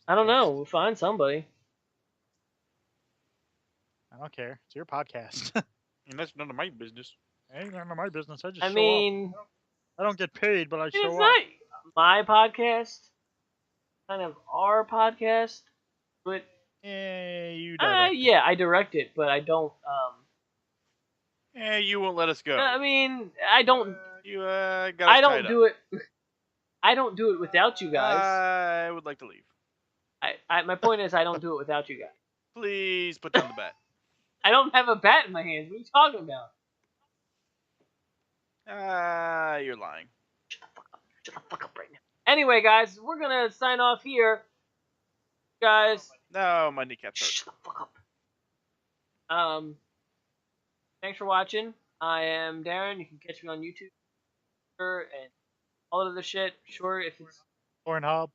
don't know. We'll find somebody. I don't care. It's your podcast. And that's none of my business. Ain't none of my business. I just I show mean, up. I don't get paid, but I it's show up. not my podcast. Kind of our podcast, but You direct it. yeah, I direct it, but I don't. You won't let us go. I mean, I don't. You got us I don't tied do it. I don't do it without you up. guys. I would like to leave. My point is, I don't do it without you guys. Please put down the bat. I don't have a bat in my hands. What are you talking about? You're lying. Shut the fuck up right now. Anyway, guys, we're gonna sign off here. Guys. No, my kneecaps hurt. Shut the fuck up. Thanks for watching. I am Darren. You can catch me on YouTube and all of the shit. Sure, if it's Pornhub.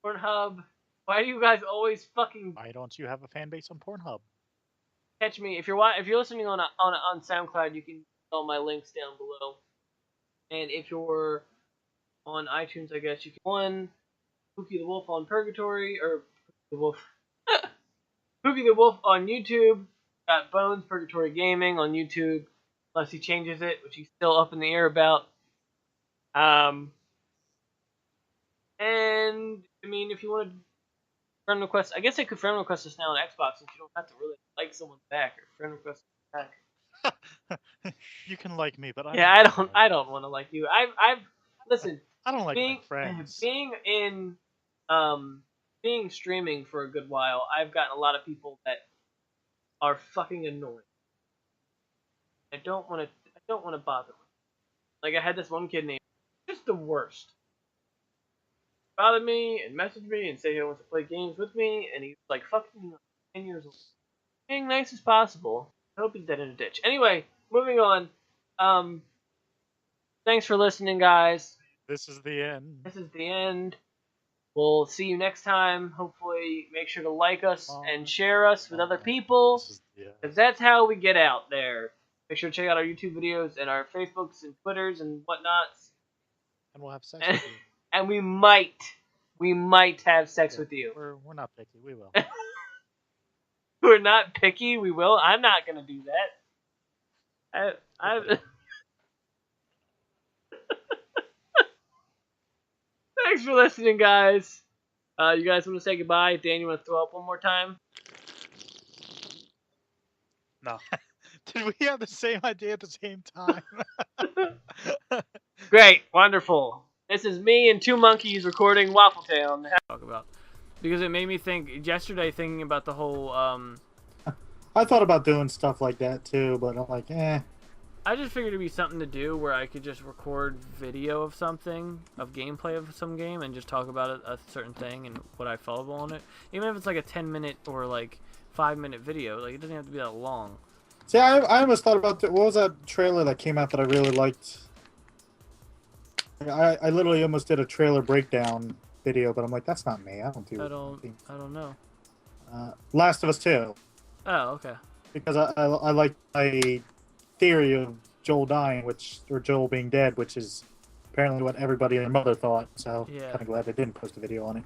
Why do you guys always fucking Why don't you have a fan base on Pornhub? catch me? If you're listening on SoundCloud, you can get all my links down below. And if you're on iTunes, I guess you can one Pookie the Wolf on Purgatory or the Wolf. Pookie the Wolf on YouTube. Got Bones Purgatory Gaming on YouTube. Unless he changes it, which he's still up in the air about. And I mean, if you want to friend request, I guess I could friend request us now on Xbox, since you don't have to really like someone back or friend request back. You can like me, but I don't want to like you. I've listen. I don't like my friends. Being streaming for a good while, I've gotten a lot of people that are fucking annoying. I don't want to bother with. Like I had this one kid named just the worst. Bother me and message me and say he wants to play games with me, and he's like fucking 10 years old. Being nice as possible. I hope he's dead in a ditch. Anyway, moving on. Thanks for listening, guys. This is the end. This is the end. We'll see you next time. Hopefully, make sure to like us and share us with other people, because that's how we get out there. Make sure to check out our YouTube videos and our Facebooks and Twitters and whatnots. And we'll have sex with you. And we might have sex with you. We're not picky. We will. We're not picky. We will. I'm not gonna do that. Thanks for listening, guys. You guys want to say goodbye? Dan, you want to throw up one more time? No. Did we have the same idea at the same time? Great, wonderful. This is me and two monkeys recording Waffle Town. Talk about because it made me think yesterday, thinking about the whole. I thought about doing stuff like that too, but I'm like, I just figured it'd be something to do where I could just record video of something, of gameplay of some game, and just talk about a certain thing and what I felt on it. Even if it's like a 10-minute or like 5-minute video, like it doesn't have to be that long. See, I almost thought about what was that trailer that came out that I really liked? I literally almost did a trailer breakdown video, but I'm like, that's not me. I don't do. I don't know. Last of Us 2. Oh, okay. Because I like my theory of Joel dying, or Joel being dead, which is apparently what everybody and their mother thought. So yeah. kind of glad they didn't post a video on it.